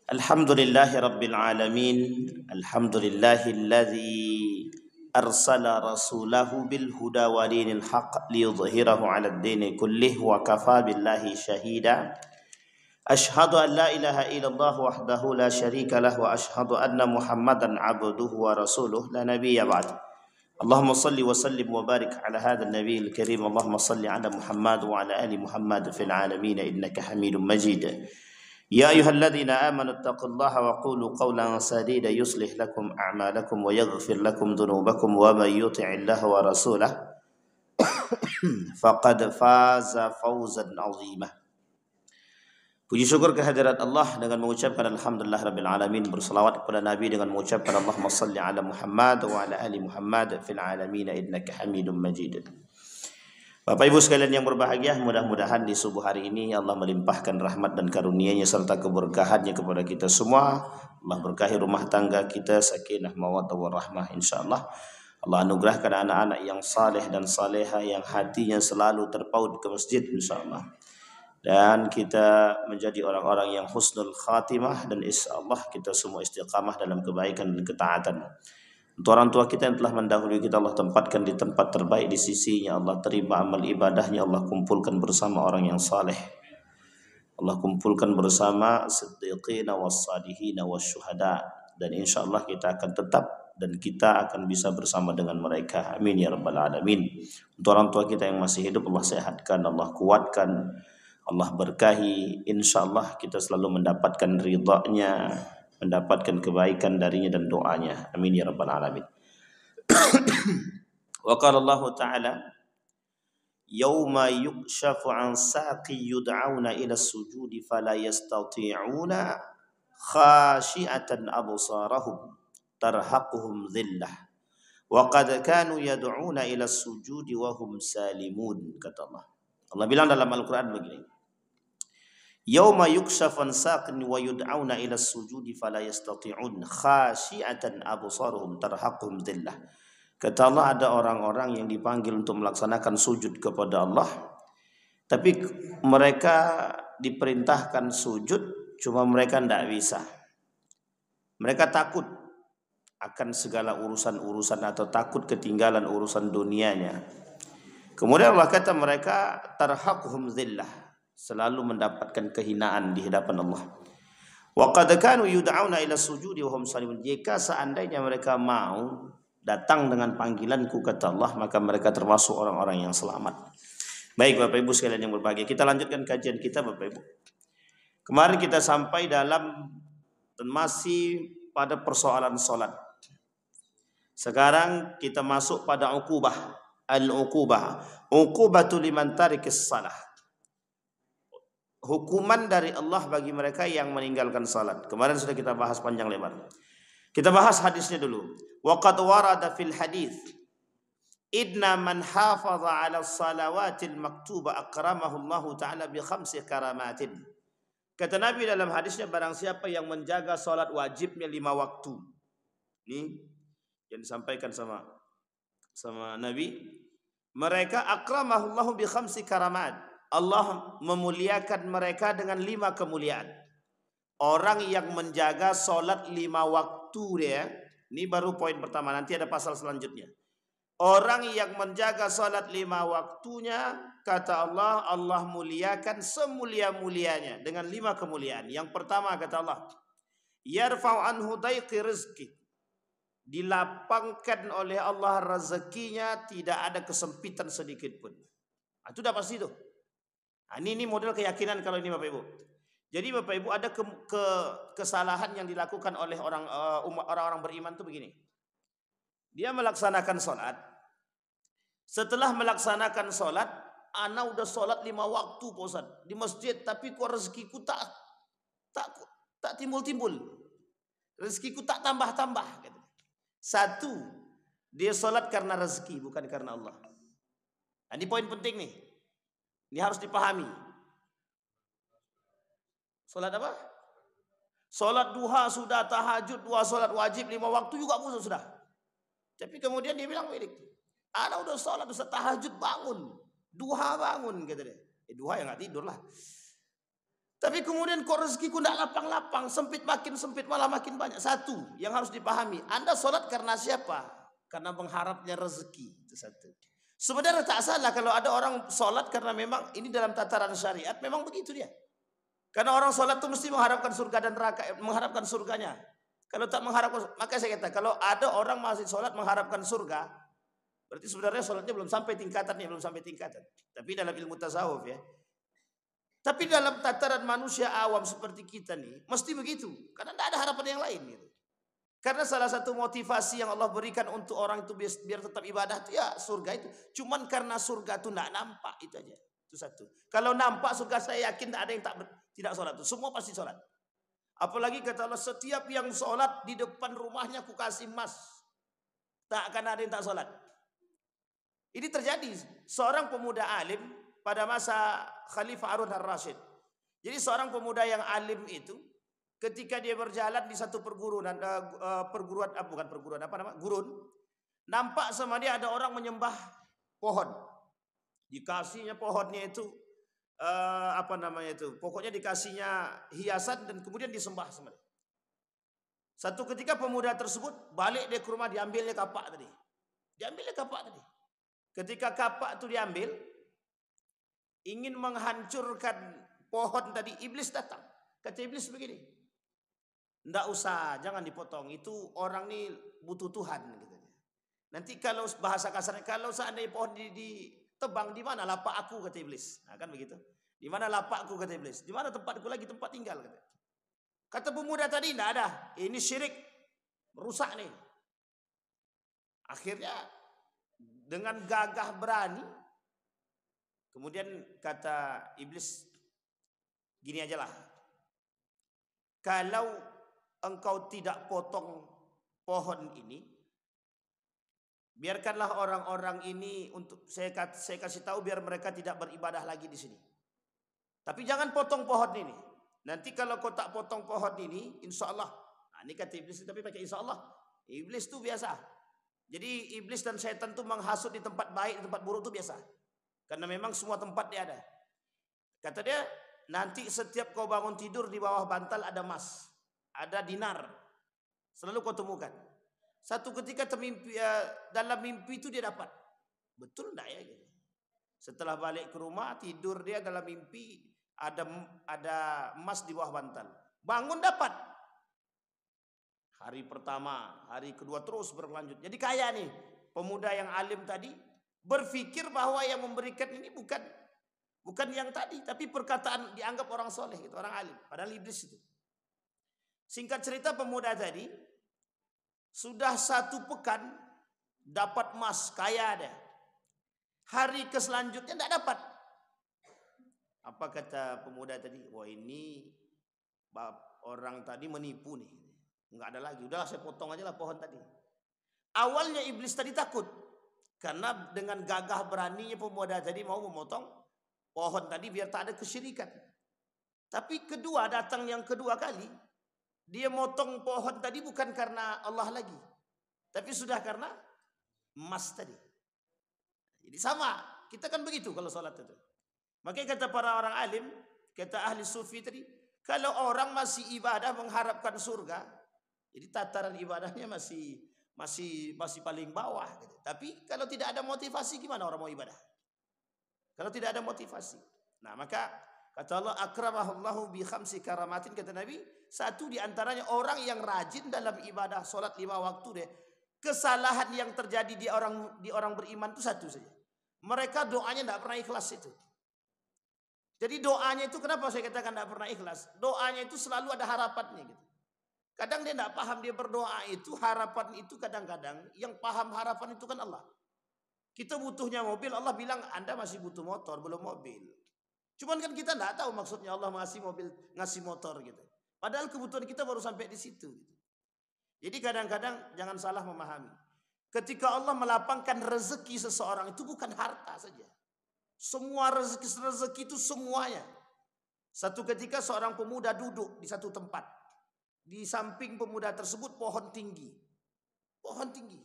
Alhamdulillahi Rabbil Alamin. Alhamdulillahilladzi arsala rasulahu bil huda wa dinil haq liyudhhirahu 'alad dini kullih wa kafa billahi shahida. Ashhadu an la ilaha illallah wahdahu la syarika lah wa ashhadu anna Muhammadan 'abduhu wa rasuluh la nabiyya ba'd. Allahumma salli wa sallim wa barik ala hadzal nabiyil karim. Allahumma salli ala Muhammad wa ala ali Muhammad fil alamin innaka Hamidum Majid. يا أيها الذين آمنوا اتقوا الله وقولوا قولا سديدا يصلح لكم أعمالكم ويغفر لكم ذنوبكم ومن يطع الله ورسوله فقد فاز فوزا عظيما. Puji syukur kehadirat Allah dengan mengucapkan alhamdulillah rabbil alamin, berselawat kepada Nabi dengan mengucapkan Allahumma salli ala Muhammad wa ala ali Muhammad fil alamin innaka Hamidum Majid. Bapak Ibu sekalian yang berbahagia, mudah-mudahan di subuh hari ini Allah melimpahkan rahmat dan karunia-Nya serta keberkahan-Nya kepada kita semua. Allah berkahi rumah tangga kita, sakinah mawaddah warahmah insyaallah. Allah anugerahkan anak-anak yang saleh dan saleha yang hatinya selalu terpaut ke masjid insyaallah. Dan kita menjadi orang-orang yang husnul khatimah dan insyaallah kita semua istiqamah dalam kebaikan dan ketaatan. Untuk orang tua kita yang telah mendahului kita, Allah tempatkan di tempat terbaik di sisi-Nya. Allah terima amal ibadahnya. Allah kumpulkan bersama orang yang saleh. Allah kumpulkan bersama siddiqina was-salihina was-syuhada. Dan insyaAllah kita akan tetap dan kita akan bisa bersama dengan mereka. Amin ya rabbal alamin. Untuk orang tua kita yang masih hidup, Allah sehatkan, Allah kuatkan, Allah berkahi. InsyaAllah kita selalu mendapatkan ridha-Nya, mendapatkan kebaikan darinya dan doanya. Amin ya rabbal alamin. Wa qala Allah Ta'ala yauma yukshafu an saqi yud'auna ila sujudi fala yastati'una khashi'atan absarahum tarhaquhum dhillah wa qad kanu yad'una ila sujudi wa hum salimun, kata Allah. Allah bilang dalam Al-Qur'an begini, yauma yukshafan saqin wa yud'auna ila sujudi fala yastati'un khashi'atan absaruhum tarhaquhum dhillah. Kata Allah, ada orang-orang yang dipanggil untuk melaksanakan sujud kepada Allah, tapi mereka diperintahkan sujud, cuma mereka tidak bisa. Mereka takut akan segala urusan-urusan atau takut ketinggalan urusan dunianya. Kemudian Allah kata mereka tarhaquhum dhillah, selalu mendapatkan kehinaan di hadapan Allah. Wa qad kanu yud'auna ila sujudi wa hum salimun. Jika seandainya mereka mau datang dengan panggilanku, kata Allah, maka mereka termasuk orang-orang yang selamat. Baik Bapak Ibu sekalian yang berbahagia, kita lanjutkan kajian kita Bapak Ibu. Kemarin kita sampai dalam dan masih pada persoalan salat. Sekarang kita masuk pada uqubah. Al-uqubah, uqubatu liman tarikis salah. Hukuman dari Allah bagi mereka yang meninggalkan salat. Kemarin sudah kita bahas panjang lebar. Kita bahas hadisnya dulu. Wa qad warada fil hadis inna man hafaza 'ala salawatil maktuba akramahu Allah taala bi khamsi karamatin. Kata Nabi dalam hadisnya, barang siapa yang menjaga salat wajibnya 5 waktu. Ini yang disampaikan sama Nabi, mereka akramahu Allah bi khamsi karamat. Allah memuliakan mereka dengan 5 kemuliaan. Orang yang menjaga solat 5 waktu dia, ini baru poin pertama, nanti ada pasal selanjutnya. Orang yang menjaga solat 5 waktunya, kata Allah, Allah muliakan semulia-mulianya dengan 5 kemuliaan. Yang pertama kata Allah, yarfa'u anhu daiqi rizki, dilapangkan oleh Allah rezekinya, tidak ada kesempitan sedikit pun. Itu udah pasti tuh. Ini model keyakinan kalau ini Bapak Ibu. Jadi Bapak Ibu, ada kesalahan yang dilakukan oleh orang-orang beriman itu begini. Dia melaksanakan sholat. Setelah melaksanakan sholat, ana udah sholat 5 waktu Pak Ustaz di masjid, tapi kok rezekiku tak timbul-timbul. Rezekiku tak tambah-tambah. Satu, dia sholat karena rezeki, bukan karena Allah. Ini poin penting nih. Ini harus dipahami. Salat apa? Salat duha sudah, tahajud, 2 salat wajib 5 waktu juga pun sudah. Tapi kemudian dia bilang milik, ana udah salat, udah tahajud bangun, duha bangun, kata dia. Duha ya nggak tidur lah. Tapi kemudian kok rezekiku tidak lapang-lapang, sempit makin sempit malah makin banyak. Satu yang harus dipahami, Anda sholat karena siapa? Karena mengharapnya rezeki, itu satu. Sebenarnya tak salah kalau ada orang sholat karena memang ini dalam tataran syariat memang begitu dia. Karena orang sholat itu mesti mengharapkan surga dan neraka, mengharapkan surganya. Kalau tak mengharapkan, maka saya kata kalau ada orang masih sholat mengharapkan surga, berarti sebenarnya sholatnya belum sampai tingkatannya, belum sampai tingkatan. Tapi dalam ilmu tasawuf ya. Tapi dalam tataran manusia awam seperti kita nih, mesti begitu. Karena tidak ada harapan yang lain gitu. Karena salah satu motivasi yang Allah berikan untuk orang itu biar tetap ibadah itu ya surga itu. Cuman karena surga itu tidak nampak, itu aja. Itu satu. Kalau nampak surga, saya yakin tidak ada yang tidak sholat itu. Semua pasti sholat. Apalagi kata Allah, setiap yang sholat di depan rumahnya ku kasih emas. Tak akan ada yang tak sholat. Ini terjadi. Seorang pemuda alim pada masa Khalifah Harun ar-Rasyid. Jadi seorang pemuda yang alim itu ketika dia berjalan di satu gurun, nampak sama dia ada orang menyembah pohon. Dikasihnya pohonnya itu pokoknya dikasihnya hiasan dan kemudian disembah sama dia. Satu ketika pemuda tersebut balik dia ke rumah, diambilnya kapak tadi. Ketika kapak itu diambil, ingin menghancurkan pohon tadi, iblis datang. Kata iblis begini, "Ndak usah, jangan dipotong. Itu orang ini butuh Tuhan." Gitu. Nanti kalau bahasa kasarnya, kalau seandainya pohon ditebang, di mana lapak aku, kata iblis. Nah, kan begitu. Di mana lapakku, kata iblis. Di mana tempatku lagi, tempat tinggal, kata. Kata pemuda tadi, "Ndak ada. Ini syirik. Merusak nih." Akhirnya dengan gagah berani, kemudian kata iblis, "Gini aja lah. Kalau engkau tidak potong pohon ini, biarkanlah orang-orang ini untuk saya kasih tahu biar mereka tidak beribadah lagi di sini. Tapi jangan potong pohon ini. Nanti kalau kau tak potong pohon ini, insya Allah." Nah, ini kata iblis, tapi pakai insya Allah. Iblis itu biasa. Jadi iblis dan setan itu menghasut di tempat baik, di tempat buruk itu biasa. Karena memang semua tempat dia ada. Kata dia, nanti setiap kau bangun tidur di bawah bantal ada emas, ada dinar. Selalu kau temukan. Satu ketika dalam mimpi itu dia dapat. Betul enggak ya? Setelah balik ke rumah, tidur dia dalam mimpi ada emas di bawah bantal. Bangun dapat. Hari pertama, hari kedua terus berlanjut. Jadi kaya nih pemuda yang alim tadi, berpikir bahwa yang memberikan ini bukan yang tadi, tapi perkataan dianggap orang soleh, gitu, orang alim. Padahal iblis itu. Singkat cerita, pemuda tadi sudah 1 pekan dapat emas, kaya ada. Hari ke selanjutnya tidak dapat. Apa kata pemuda tadi? Wah, ini orang tadi menipu nih. Enggak ada lagi. Udahlah, saya potong aja lah pohon tadi. Awalnya iblis tadi takut. Karena dengan gagah beraninya pemuda tadi mau memotong pohon tadi biar tak ada kesyirikan. Tapi yang kedua kali, dia motong pohon tadi bukan karena Allah lagi. Tapi sudah karena emas tadi. Jadi sama. Kita kan begitu kalau sholat itu. Makanya kata para orang alim, kata ahli sufi tadi, kalau orang masih ibadah mengharapkan surga, jadi tataran ibadahnya masih paling bawah gitu. Tapi kalau tidak ada motivasi, gimana orang mau ibadah? Kalau tidak ada motivasi. Nah, maka kata Allah, akramahullahu bi khamsi karamatin, kata Nabi, satu di antaranya orang yang rajin dalam ibadah salat 5 waktu deh. Kesalahan yang terjadi di orang beriman itu satu saja. Mereka doanya tidak pernah ikhlas itu. Jadi doanya itu, kenapa saya katakan tidak pernah ikhlas? Doanya itu selalu ada harapannya gitu. Kadang dia tidak paham, dia berdoa itu, harapan itu kadang-kadang yang paham harapan itu kan Allah. Kita butuhnya mobil, Allah bilang Anda masih butuh motor, belum mobil. Cuman kan kita tidak tahu maksudnya Allah ngasih mobil, ngasih motor gitu. Padahal kebutuhan kita baru sampai di situ. Gitu. Jadi kadang-kadang jangan salah memahami. Ketika Allah melapangkan rezeki seseorang itu bukan harta saja. Semua rezeki itu semuanya. Satu ketika seorang pemuda duduk di satu tempat. Di samping pemuda tersebut pohon tinggi. Pohon tinggi.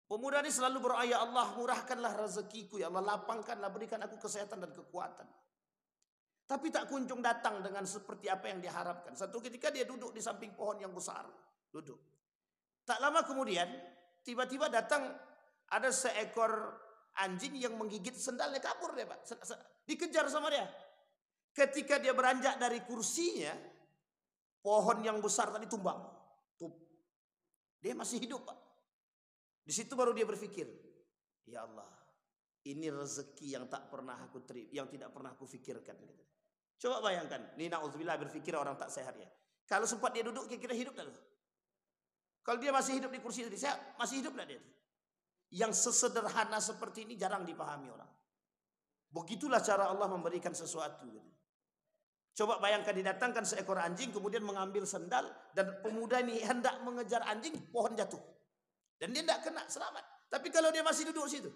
Pemuda ini selalu berdoa, ya Allah murahkanlah rezekiku, ya Allah lapangkanlah, berikan aku kesehatan dan kekuatan. Tapi tak kunjung datang dengan seperti apa yang diharapkan. Satu ketika dia duduk di samping pohon yang besar. Duduk. Tak lama kemudian, tiba-tiba datang ada seekor anjing yang menggigit sendalnya, kabur dia, Pak. Dikejar sama dia. Ketika dia beranjak dari kursinya, pohon yang besar tadi tumbang. Dia masih hidup, Pak. Di situ baru dia berpikir, ya Allah, ini rezeki yang tak pernah aku terima, yang tidak pernah aku pikirkan. Coba bayangkan, ini na'udzubillah berpikir orang tak sehat ya. Kalau sempat dia duduk, kira-kira hidup tak? Kalau dia masih hidup di kursi tadi, saya masih hidup tak dia? Yang sesederhana seperti ini jarang dipahami orang. Begitulah cara Allah memberikan sesuatu. Coba bayangkan didatangkan seekor anjing, kemudian mengambil sendal, dan pemuda ini hendak mengejar anjing, pohon jatuh. Dan dia tidak kena, selamat. Tapi kalau dia masih duduk situ.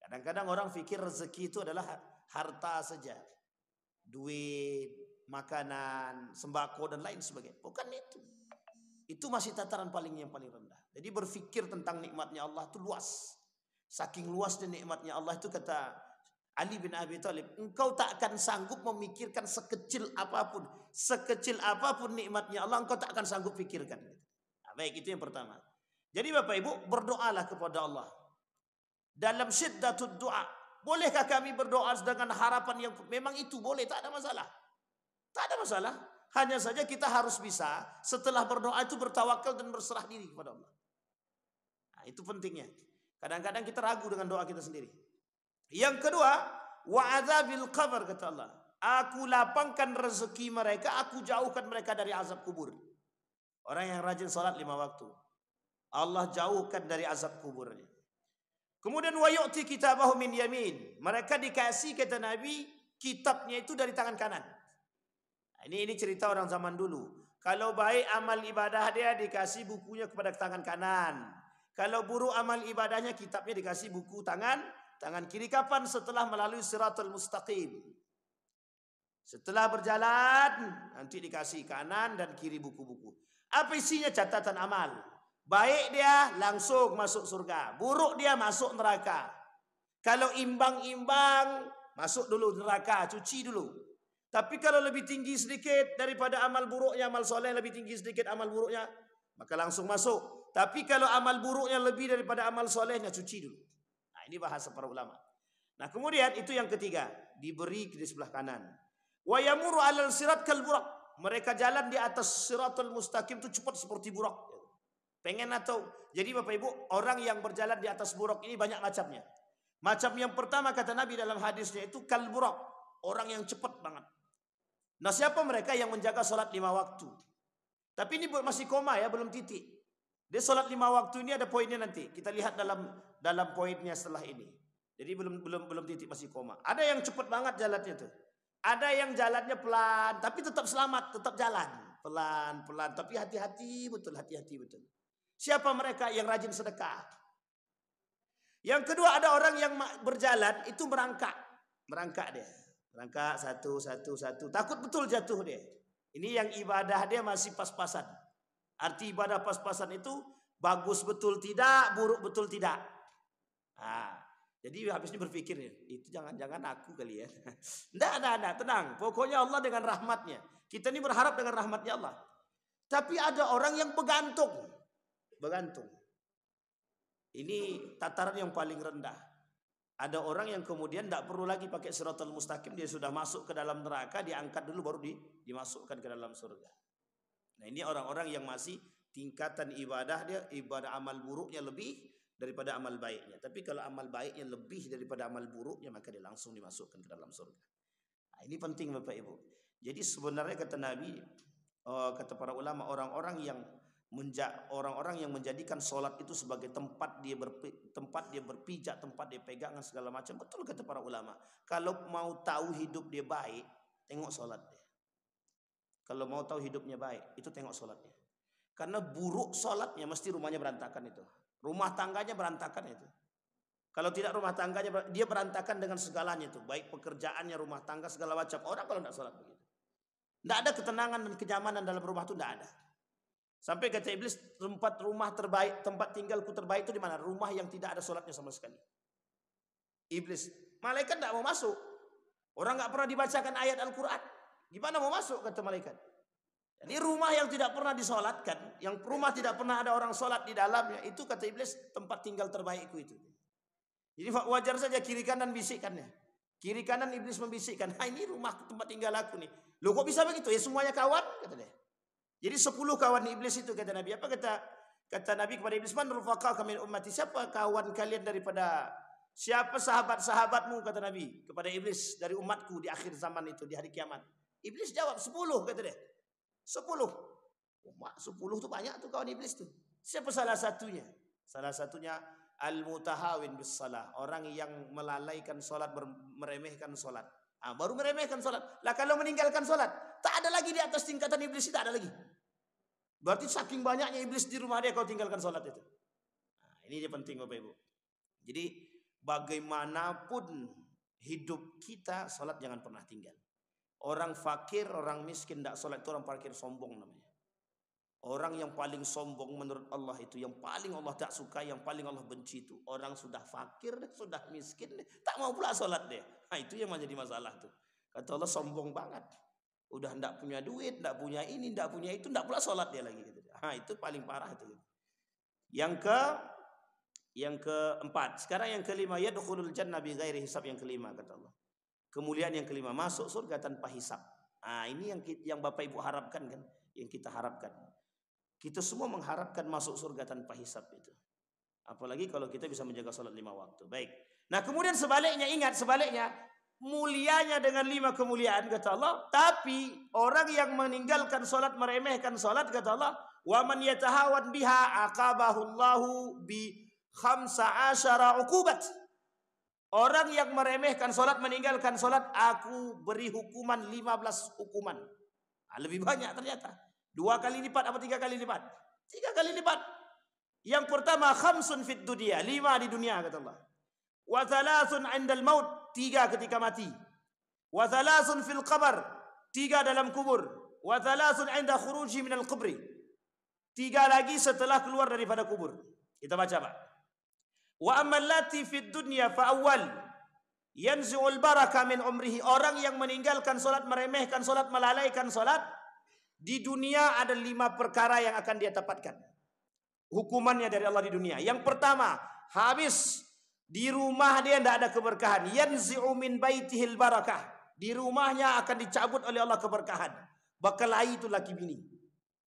Kadang-kadang orang pikir rezeki itu adalah harta saja. Duit, makanan, sembako, dan lain sebagainya. Bukan itu. Itu masih tataran yang paling rendah. Jadi berfikir tentang nikmatnya Allah itu luas. Saking luasnya nikmatnya Allah itu, kata Ali bin Abi Thalib, engkau tak akan sanggup memikirkan sekecil apapun nikmatnya Allah, engkau tak akan sanggup pikirkan. Nah, baik, itu yang pertama. Jadi Bapak Ibu, berdoalah kepada Allah dalam syiddatud doa. Bolehkah kami berdoa dengan harapan yang memang itu boleh, tak ada masalah. Tak ada masalah. Hanya saja kita harus bisa setelah berdoa itu bertawakal dan berserah diri kepada Allah. Nah, itu pentingnya. Kadang-kadang kita ragu dengan doa kita sendiri. Yang kedua, wa'adzabil qabr, kata Allah. Aku lapangkan rezeki mereka, aku jauhkan mereka dari azab kubur. Orang yang rajin salat 5 waktu, Allah jauhkan dari azab kuburnya. Kemudian wa yu'ti kitabahu min yamin. Mereka dikasih, kata Nabi, kitabnya itu dari tangan kanan. Nah, ini cerita orang zaman dulu. Kalau baik amal ibadah dia dikasih bukunya kepada tangan kanan. Kalau buruk amal ibadahnya, kitabnya dikasih buku tangan kiri. Kapan? Setelah melalui siratul mustaqim. Setelah berjalan, nanti dikasih kanan dan kiri buku-buku. Apa isinya? Catatan amal. Baik dia langsung masuk surga, buruk dia masuk neraka. Kalau imbang-imbang, masuk dulu neraka, cuci dulu. Tapi kalau lebih tinggi sedikit daripada amal buruknya, amal soleh lebih tinggi sedikit amal buruknya, maka langsung masuk. Tapi kalau amal buruknya lebih daripada amal solehnya, cuci dulu. Nah, ini bahasa para ulama. Nah, kemudian itu yang ketiga, diberi di sebelah kanan. Wa yamuru 'alal sirat kal buraq. Mereka jalan di atas siratul mustaqim itu cepat seperti buraq. Pengen atau? Jadi Bapak Ibu, orang yang berjalan di atas buraq ini banyak macamnya. Macam yang pertama, kata Nabi dalam hadisnya itu kal buraq, orang yang cepat banget. Nah, siapa mereka yang menjaga salat 5 waktu? Tapi ini masih koma ya, belum titik. Dia salat 5 waktu ini ada poinnya nanti. Kita lihat dalam poinnya setelah ini. Jadi belum titik, masih koma. Ada yang cepat banget jalannya tuh. Ada yang jalannya pelan, tapi tetap selamat, tetap jalan pelan-pelan, tapi hati-hati betul. Siapa mereka? Yang rajin sedekah. Yang kedua, ada orang yang berjalan itu merangkak dia. Merangkak satu, takut betul jatuh dia. Ini yang ibadah dia masih pas-pasan. Arti ibadah pas-pasan itu bagus betul tidak, buruk betul tidak. Nah, jadi habisnya berpikir, itu jangan-jangan aku kali ya. Tidak, tenang. Pokoknya Allah dengan rahmatnya. Kita ini berharap dengan rahmatnya Allah. Tapi ada orang yang bergantung. Ini tataran yang paling rendah. Ada orang yang kemudian tidak perlu lagi pakai siratal mustaqim, dia sudah masuk ke dalam neraka, diangkat dulu baru dimasukkan ke dalam surga. Nah, ini orang-orang yang masih tingkatan ibadah dia, ibadah amal buruknya lebih daripada amal baiknya. Tapi kalau amal baiknya lebih daripada amal buruknya, maka dia langsung dimasukkan ke dalam surga. Nah, ini penting Bapak Ibu. Jadi sebenarnya kata Nabi, kata para ulama, orang-orang yang menjadikan sholat itu sebagai tempat dia berpijak, tempat dia pegangan segala macam. Betul kata para ulama. Kalau mau tahu hidup dia baik, tengok sholat dia. Kalau mau tahu hidupnya baik, itu tengok sholatnya. Karena buruk sholatnya mesti rumahnya berantakan itu. Rumah tangganya berantakan itu. Kalau tidak rumah tangganya, dia berantakan dengan segalanya itu. Baik pekerjaannya, rumah tangga, segala macam. Orang kalau tidak sholat begitu. Tidak ada ketenangan dan kenyamanan dalam rumah itu, tidak ada. Sampai kata iblis, tempat tinggalku terbaik itu di mana? Rumah yang tidak ada sholatnya sama sekali. Iblis, malaikat tidak mau masuk. Orang nggak pernah dibacakan ayat Al-Quran. Gimana mau masuk, kata malaikat. Jadi rumah yang tidak pernah disolatkan, yang rumah tidak pernah ada orang solat di dalamnya, itu kata iblis tempat tinggal terbaikku itu. Jadi wajar saja kiri kanan bisikkannya. Kiri kanan iblis membisikkan, ini rumah tempat tinggal aku nih. Loh kok bisa begitu? Ya semuanya kawan, kata dia. Jadi 10 kawan iblis itu, kata Nabi. Apa kata Nabi kepada iblis? Man rufaqaka min ummati? Siapa kawan kalian daripada, siapa sahabat-sahabatmu, kata Nabi kepada iblis dari umatku di akhir zaman itu, di hari kiamat. Iblis jawab 10, kata dia. 10. 10 itu banyak tuh kawan iblis tuh. Siapa salah satunya? Salah satunya al-mutahawin bis salah, orang yang melalaikan salat, meremehkan salat. Baru meremehkan salat. Lah kalau meninggalkan salat, tak ada lagi di atas tingkatan iblis, tak ada lagi. Berarti saking banyaknya iblis di rumah dia kalau tinggalkan salat itu. Ini dia penting Bapak Ibu. Jadi bagaimanapun hidup kita, salat jangan pernah tinggal. Orang fakir, orang miskin tidak salat itu orang fakir sombong namanya. Orang yang paling sombong menurut Allah itu, yang paling Allah tak suka, yang paling Allah benci itu orang sudah fakir, sudah miskin, tak mau pula sholat dia. Itu yang menjadi masalah tuh. Kata Allah sombong banget. Udah tidak punya duit, tidak punya ini, tidak punya itu, tidak pula sholat dia lagi. Itu paling parah itu. Yang keempat. Sekarang yang kelima, yadkhulul jannah bi ghairi hisab, yang kelima kata Allah. Kemuliaan yang kelima, masuk surga tanpa hisab. Ini yang Bapak Ibu harapkan kan, yang kita harapkan. Kita semua mengharapkan masuk surga tanpa hisab itu. Apalagi kalau kita bisa menjaga salat 5 waktu. Baik. Nah kemudian sebaliknya, ingat sebaliknya. Mulianya dengan 5 kemuliaan kata Allah. Tapi orang yang meninggalkan salat, meremehkan salat kata Allah. Wa man yatahawan biha aqabahullahu bi 15 uqubat. Orang yang meremehkan salat, meninggalkan salat, aku beri hukuman 15 hukuman. Lebih banyak ternyata. 2 kali lipat apa 3 kali lipat? 3 kali lipat. Yang pertama, khamsun fid dunya, 5 di dunia kata Allah. Wa thalathun 'indal maut, 3 ketika mati. Wa thalathun fil qabr, 3 dalam kubur. Wa thalathun 'inda khuruji minal qabri, 3 lagi setelah keluar daripada kubur. Kita baca Pak. Wa ammal lati fid dunya fa awwal yanzu'ul barakah min umrihi. Orang yang meninggalkan salat, meremehkan salat, melalaikan salat, di dunia ada 5 perkara yang akan dia dapatkan. Hukumannya dari Allah di dunia. Yang pertama, habis di rumah dia tidak ada keberkahan. Yanzi'u min baitihil barakah. Di rumahnya akan dicabut oleh Allah keberkahan. Berkelahi itu laki bini.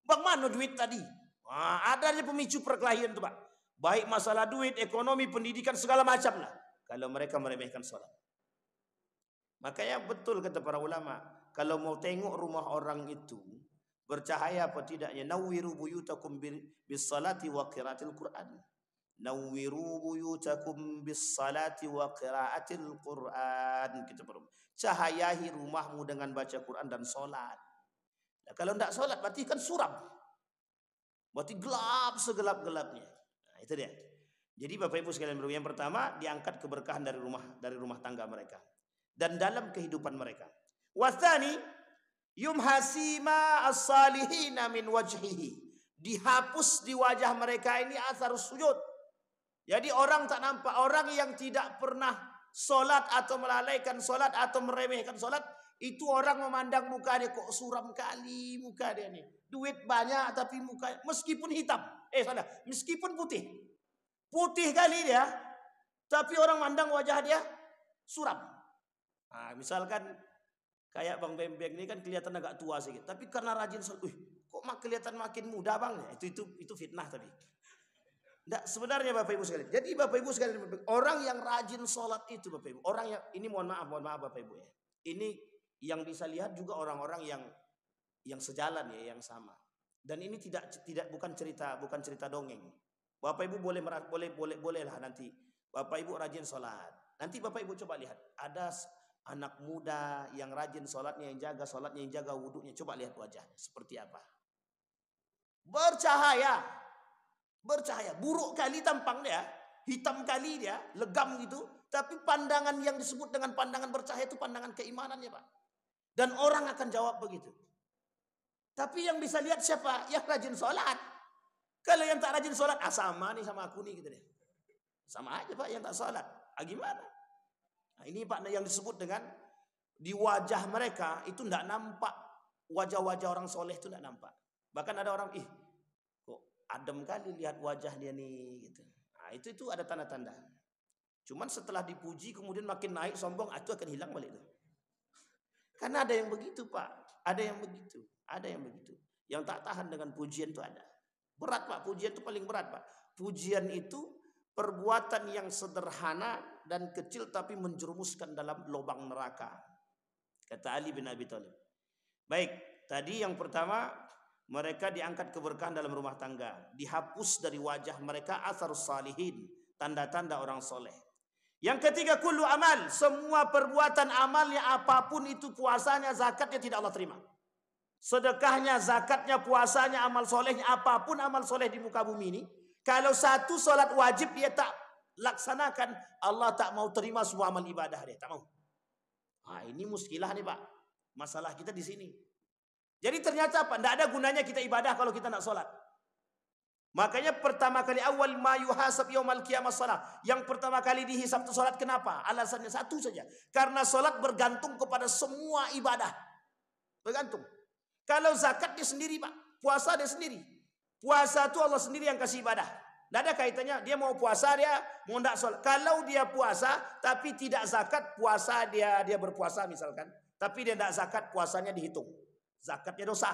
Bagaimana duit tadi? Adanya pemicu perkelahian itu Pak. Baik masalah duit, ekonomi, pendidikan, segala macam lah. Kalau mereka meremehkan salat. Makanya betul kata para ulama, kalau mau tengok rumah orang itu bercahaya apa tidaknya, nawwiru buyutakum bis salati wa qiraatil Qur'an. Nawwiru buyutakum bis salati wa qiraatil Qur'an. Kita cahayahi rumahmu dengan baca Quran dan salat. Nah, kalau tidak salat berarti kan suram. Berarti gelap segelap-gelapnya. Itu dia. Jadi Bapak Ibu sekalian, yang pertama diangkat keberkahan dari rumah tangga mereka dan dalam kehidupan mereka. Wasani yumhasima as-salihina min wajhihi. Dihapus di wajah mereka ini asar sujud. Jadi orang tak nampak, orang yang tidak pernah solat atau melalaikan solat atau meremehkan solat, itu orang memandang muka dia kok suram kali muka dia nih. Duit banyak tapi muka meskipun hitam, meskipun putih. Putih kali dia, tapi orang mandang wajah dia suram. Misalkan kayak Bang Bembeng ini kan kelihatan agak tua sedikit, tapi karena rajin sholat, kok kelihatan makin muda Bang? Itu fitnah tadi. Nggak, sebenarnya Bapak Ibu sekalian. Jadi Bapak Ibu sekalian, orang yang rajin sholat itu Bapak Ibu, orang yang ini mohon maaf Bapak Ibu ya. Ini yang bisa lihat juga orang-orang yang sejalan ya, yang sama. Dan ini bukan cerita dongeng. Bapak Ibu boleh lah nanti. Bapak Ibu rajin sholat. Nanti Bapak Ibu coba lihat, ada anak muda yang rajin sholatnya, yang jaga wudhunya. Coba lihat wajahnya seperti apa. Bercahaya. Buruk kali tampang dia, hitam kali dia, legam gitu. Tapi pandangan yang disebut dengan pandangan bercahaya itu pandangan keimanannya Pak. Dan orang akan jawab begitu. Tapi yang bisa lihat siapa? Yang rajin sholat. Kalau yang tak rajin sholat, sama nih sama aku nih gitu deh. Sama aja Pak yang tak sholat. Gimana? Ini Pak yang disebut dengan di wajah mereka itu tidak nampak wajah-wajah orang soleh itu tidak nampak. Bahkan ada orang, kok adem kali lihat wajah dia nih gitu. Nah, itu ada tanda-tanda. Cuman setelah dipuji kemudian makin naik sombong, itu akan hilang balik itu. Karena ada yang begitu, Pak. Ada yang begitu. Ada yang begitu. Yang tak tahan dengan pujian itu ada. Berat, Pak. Pujian itu paling berat, Pak. Pujian itu perbuatan yang sederhana dan kecil tapi menjerumuskan dalam lubang neraka. Kata Ali bin Abi Thalib. Baik, tadi yang pertama, mereka diangkat keberkahan dalam rumah tangga. Dihapus dari wajah mereka atharus salihin, tanda-tanda orang soleh. Yang ketiga, kullu amal, semua perbuatan amalnya apapun itu, puasanya, zakatnya tidak Allah terima. Sedekahnya, zakatnya, puasanya, amal solehnya, apapun amal soleh di muka bumi ini, kalau satu solat wajib dia tak laksanakan, Allah tak mau terima semua amal ibadah dia, tak mau. Nah, ini muskilah nih, Pak. Masalah kita di sini. Jadi ternyata apa? Tidak ada gunanya kita ibadah kalau kita nak solat. Makanya pertama kali awal ma yuhasab yaumal qiyamah salat. Yang pertama kali dihisab itu salat. Kenapa? Alasannya satu saja. Karena salat bergantung kepada semua ibadah. Bergantung. Kalau zakat dia sendiri, Pak. Puasa dia sendiri. Puasa itu Allah sendiri yang kasih ibadah. Tidak ada kaitannya. Dia mau puasa, dia mau tidak salat. Kalau dia puasa tapi tidak zakat, puasa dia berpuasa misalkan. Tapi dia tidak zakat, puasanya dihitung. Zakatnya dosa.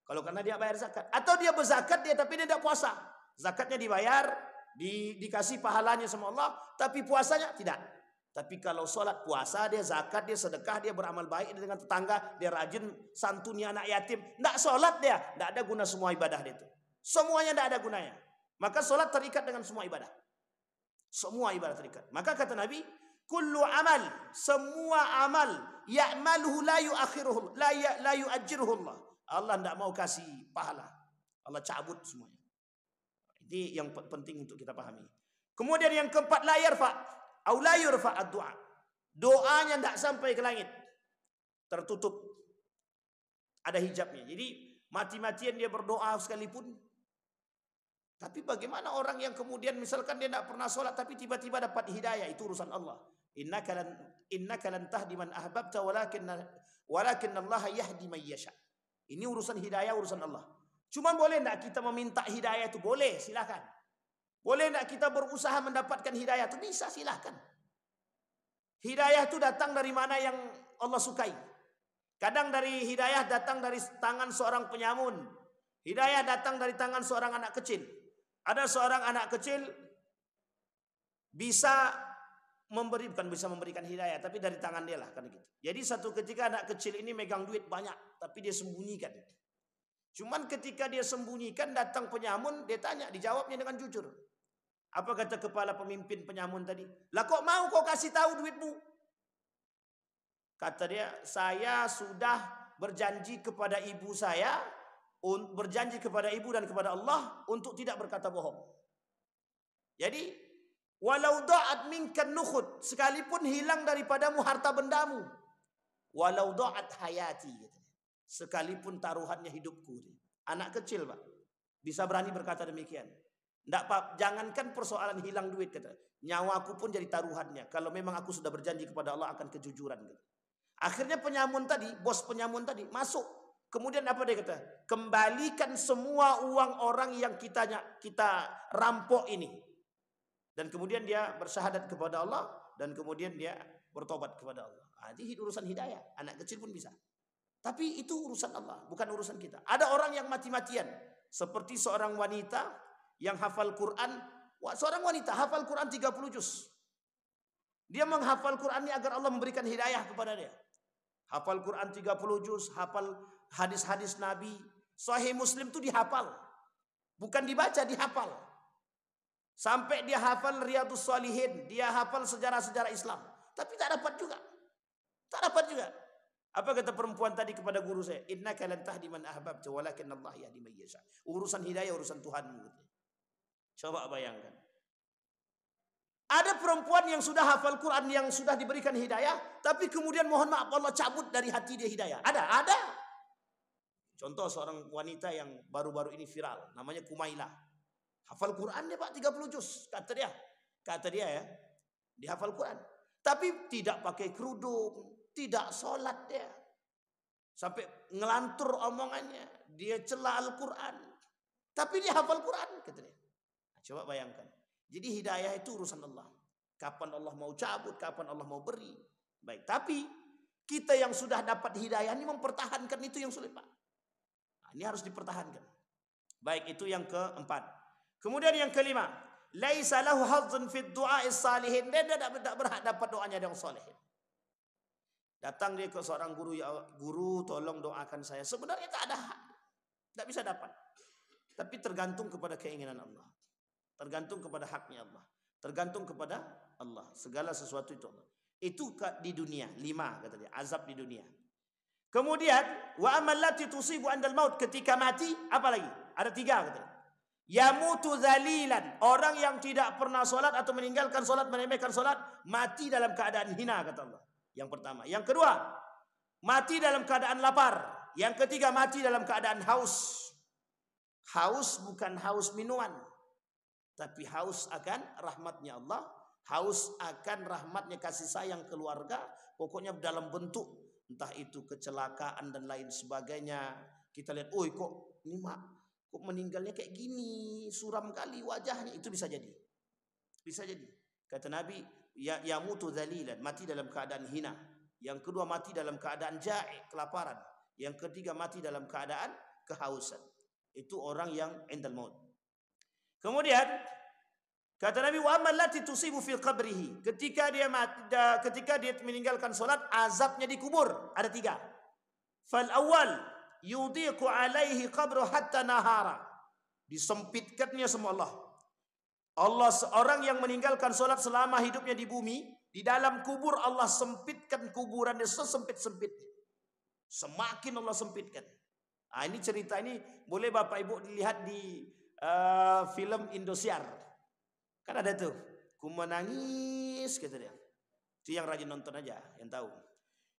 Kalau karena dia bayar zakat. Atau dia berzakat dia tapi dia tidak puasa. Zakatnya dibayar, dikasih pahalanya sama Allah, tapi puasanya tidak. Tapi kalau sholat, puasa dia, zakat dia, sedekah dia, beramal baik dengan tetangga, dia rajin santuni anak yatim. Tidak sholat dia, tidak ada guna semua ibadah dia itu. Semuanya tidak ada gunanya. Maka sholat terikat dengan semua ibadah. Semua ibadah terikat. Maka kata Nabi, kullu amal, semua amal, ya'maluhu la yu'akhiruhu, la yu'ajjiruhu Allah. Allah tidak mau kasih pahala. Allah cabut semuanya. Ini yang penting untuk kita pahami. Kemudian yang keempat, la yarfa au la yurfa ad-du'a. Doanya tidak sampai ke langit. Tertutup. Ada hijabnya. Jadi mati-matian dia berdoa sekalipun. Tapi bagaimana orang yang kemudian misalkan dia tidak pernah sholat tapi tiba-tiba dapat hidayah, itu urusan Allah. Innaka lan tahdi man ahbabta walakin Allah yahdi man yasha. Ini urusan hidayah, urusan Allah. Cuma boleh tidak kita meminta hidayah itu? Boleh, silakan. Boleh tidak kita berusaha mendapatkan hidayah itu? Bisa, silakan. Hidayah itu datang dari mana yang Allah sukai. Kadang dari hidayah datang dari tangan seorang penyamun. Hidayah datang dari tangan seorang anak kecil. Ada seorang anak kecil bisa bukan bisa memberikan hidayah, tapi dari tangan dia lah kan gitu. Jadi satu ketika anak kecil ini megang duit banyak, tapi dia sembunyikan. Cuman ketika dia sembunyikan, datang penyamun, dia tanya, dijawabnya dengan jujur. Apa kata kepala pemimpin penyamun tadi? Lah kok mau kau kasih tahu duitmu? Kata dia, saya sudah berjanji kepada ibu saya, berjanji kepada ibu dan kepada Allah untuk tidak berkata bohong. Jadi walau da'at minkan nukhud, sekalipun hilang daripadamu harta bendamu. Walau da'at hayati, sekalipun taruhannya hidupku. Anak kecil, Pak, bisa berani berkata demikian. Nggak, Pak, jangankan persoalan hilang duit, kata. Nyawaku pun jadi taruhannya. Kalau memang aku sudah berjanji kepada Allah akan kejujuran. Kata. Akhirnya penyamun tadi, bos penyamun tadi masuk. Kemudian apa dia kata? Kembalikan semua uang orang yang kita rampok ini. Dan kemudian dia bersyahadat kepada Allah. Dan kemudian dia bertobat kepada Allah. Ini urusan hidayah. Anak kecil pun bisa. Tapi itu urusan Allah. Bukan urusan kita. Ada orang yang mati-matian. Seperti seorang wanita yang hafal Quran. Seorang wanita hafal Quran 30 juz. Dia menghafal Quran ini agar Allah memberikan hidayah kepada dia. Hafal Quran 30 juz. Hafal hadis-hadis Nabi. Sahih Muslim itu dihafal. Bukan dibaca, dihafal. Sampai dia hafal Riyadhus Shalihin, dia hafal sejarah-sejarah Islam. Tapi tak dapat juga. Tak dapat juga. Apa kata perempuan tadi kepada guru saya? Innaka lan tahdi man ahbabta walakin Allah yahdi man yasha. Urusan hidayah urusan Tuhanmu. Coba bayangkan. Ada perempuan yang sudah hafal Quran, yang sudah diberikan hidayah, tapi kemudian mohon maaf Allah cabut dari hati dia hidayah. Ada. Contoh seorang wanita yang baru-baru ini viral, namanya Kumailah. Hafal Quran dia, Pak, 30 juz. Kata dia ya, dia hafal Quran. Tapi tidak pakai kerudung, tidak sholat dia. Sampai ngelantur omongannya. Dia celah Al-Quran. Tapi dia hafal Quran, kata dia. Nah, coba bayangkan. Jadi hidayah itu urusan Allah. Kapan Allah mau cabut, kapan Allah mau beri. Baik, tapi kita yang sudah dapat hidayah ini mempertahankan itu yang sulit, Pak. Nah, ini harus dipertahankan. Baik, itu yang keempat. Kemudian yang kelima, laisa lahu hazzun fid du'a'is salihin. Dia tidak berhak dapat doanya yang salihin. Datang dia ke seorang guru, ya guru tolong doakan saya. Sebenarnya tak ada hak. Tak bisa dapat. Tapi tergantung kepada keinginan Allah. Tergantung kepada haknya Allah. Tergantung kepada Allah. Segala sesuatu itu Allah. Itu di dunia. 5 kata dia. Azab di dunia. Kemudian wa amal lati tusibu andal maut, ketika mati, apa lagi? Ada 3 kata dia. Yamutu dzalilan, orang yang tidak pernah solat atau meninggalkan solat, meremehkan solat, mati dalam keadaan hina, kata Allah. Yang pertama. Yang kedua, mati dalam keadaan lapar. Yang ketiga, mati dalam keadaan haus. Haus bukan haus minuman, tapi haus akan rahmatnya Allah, haus akan rahmatnya, kasih sayang keluarga, pokoknya dalam bentuk entah itu kecelakaan dan lain sebagainya. Kita lihat, oh kok ini mak, kok meninggalnya kayak gini, suram kali wajahnya. Itu bisa jadi. Bisa jadi. Kata Nabi, ya mutu dzalilan, mati dalam keadaan hina. Yang kedua, mati dalam keadaan ja'i, kelaparan. Yang ketiga, mati dalam keadaan kehausan. Itu orang yang indal maut. Kemudian kata Nabi, wa amal lati tusibu fil qabrihi, ketika dia meninggalkan salat, azabnya di kubur ada 3. Fal awal yudiqu alaihi qabru hatta nahara, disempitkannya semua Allah. Allah, seorang yang meninggalkan salat selama hidupnya di bumi, di dalam kubur Allah sempitkan kuburannya sesempit-sempitnya. Semakin Allah sempitkan. Nah, ini cerita ini boleh Bapak Ibu dilihat di film Indosiar. Kan ada tuh, ku menangis kata dia. Itu yang rajin nonton aja, yang tahu.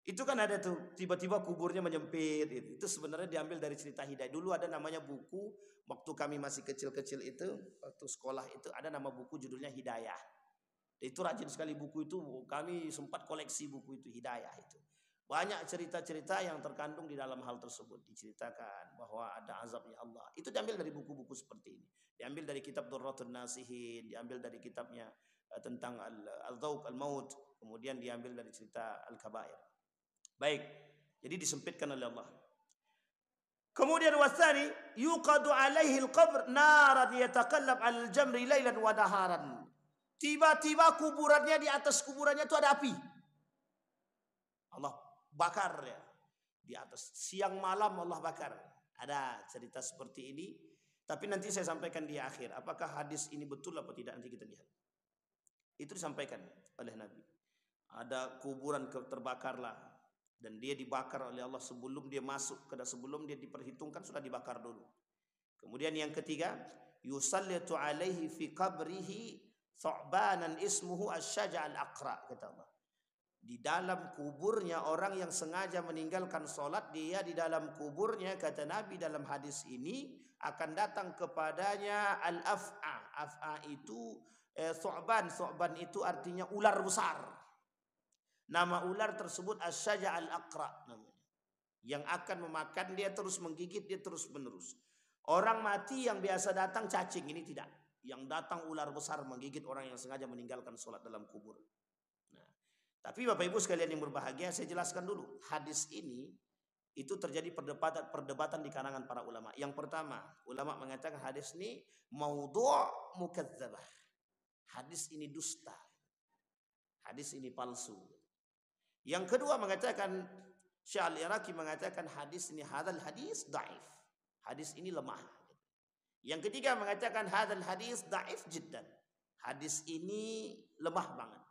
Itu kan ada tuh, tiba-tiba kuburnya menyempit. Itu sebenarnya diambil dari cerita Hidayah. Dulu ada namanya buku, waktu kami masih kecil-kecil itu, waktu sekolah itu ada nama buku judulnya Hidayah. Itu rajin sekali buku itu, kami sempat koleksi buku itu, Hidayah itu. Banyak cerita-cerita yang terkandung di dalam hal tersebut. Diceritakan bahwa ada azabnya Allah. Itu diambil dari buku-buku seperti ini. Diambil dari kitab Durratun Nasihin. Diambil dari kitabnya tentang Al-Dhawq Al-Maut. Kemudian diambil dari cerita Al-Kabair. Baik. Jadi disempitkan oleh Allah. Kemudian wasani, yuqadu alaihi al-qabr naran yatakallab al-jamri lailan wa naharan. Tiba-tiba kuburannya, di atas kuburannya itu ada api. Allah bakar ya di atas, siang malam Allah bakar. Ada cerita seperti ini, tapi nanti saya sampaikan di akhir. Apakah hadis ini betul atau tidak, nanti kita lihat. Itu disampaikan oleh Nabi. Ada kuburan terbakarlah, dan dia dibakar oleh Allah sebelum dia masuk, sebelum dia diperhitungkan sudah dibakar dulu. Kemudian yang ketiga, yusallitu alaihi fi qabrihi thu'banan ismuhu asy-syaja' al-aqra, kata Allah. Di dalam kuburnya orang yang sengaja meninggalkan solat, dia di dalam kuburnya, kata Nabi dalam hadis ini, akan datang kepadanya al-af'a. Af'a itu thu'ban. Thu'ban itu artinya ular besar. Nama ular tersebut asy-syaja' al-aqra namanya. Yang akan memakan dia, terus menggigit dia terus menerus. Orang mati yang biasa datang cacing, ini tidak. Yang datang ular besar menggigit orang yang sengaja meninggalkan solat dalam kubur. Tapi Bapak Ibu sekalian yang berbahagia, saya jelaskan dulu. Hadis ini itu terjadi perdebatan di kalangan para ulama. Yang pertama, ulama mengatakan hadis ini maudhu' mukadzdzabah. Hadis ini dusta. Hadis ini palsu. Yang kedua mengatakan, Syekh Al-Iraqi mengatakan hadis ini hadzal hadis dhaif. Hadis ini lemah. Yang ketiga mengatakan hadzal hadis dhaif jiddan. Hadis ini lemah banget.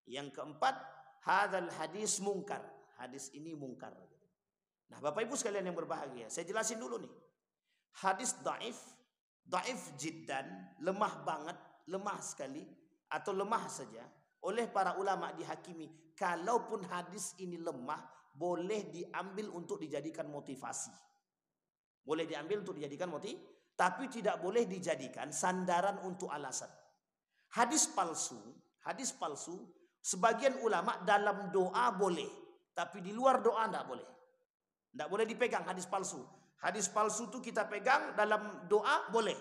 Yang keempat, hadzal hadis mungkar. Hadis ini mungkar. Nah, Bapak Ibu sekalian yang berbahagia, saya jelasin dulu nih. Hadis dhaif, dhaif jiddan, lemah banget, lemah sekali atau lemah saja, oleh para ulama dihakimi, kalaupun hadis ini lemah, boleh diambil untuk dijadikan motivasi. Boleh diambil untuk dijadikan motivasi, tapi tidak boleh dijadikan sandaran untuk alasan. Hadis palsu, sebagian ulama dalam doa boleh, Tapi di luar doa tidak boleh. Tidak boleh dipegang hadis palsu. Hadis palsu itu kita pegang dalam doa boleh.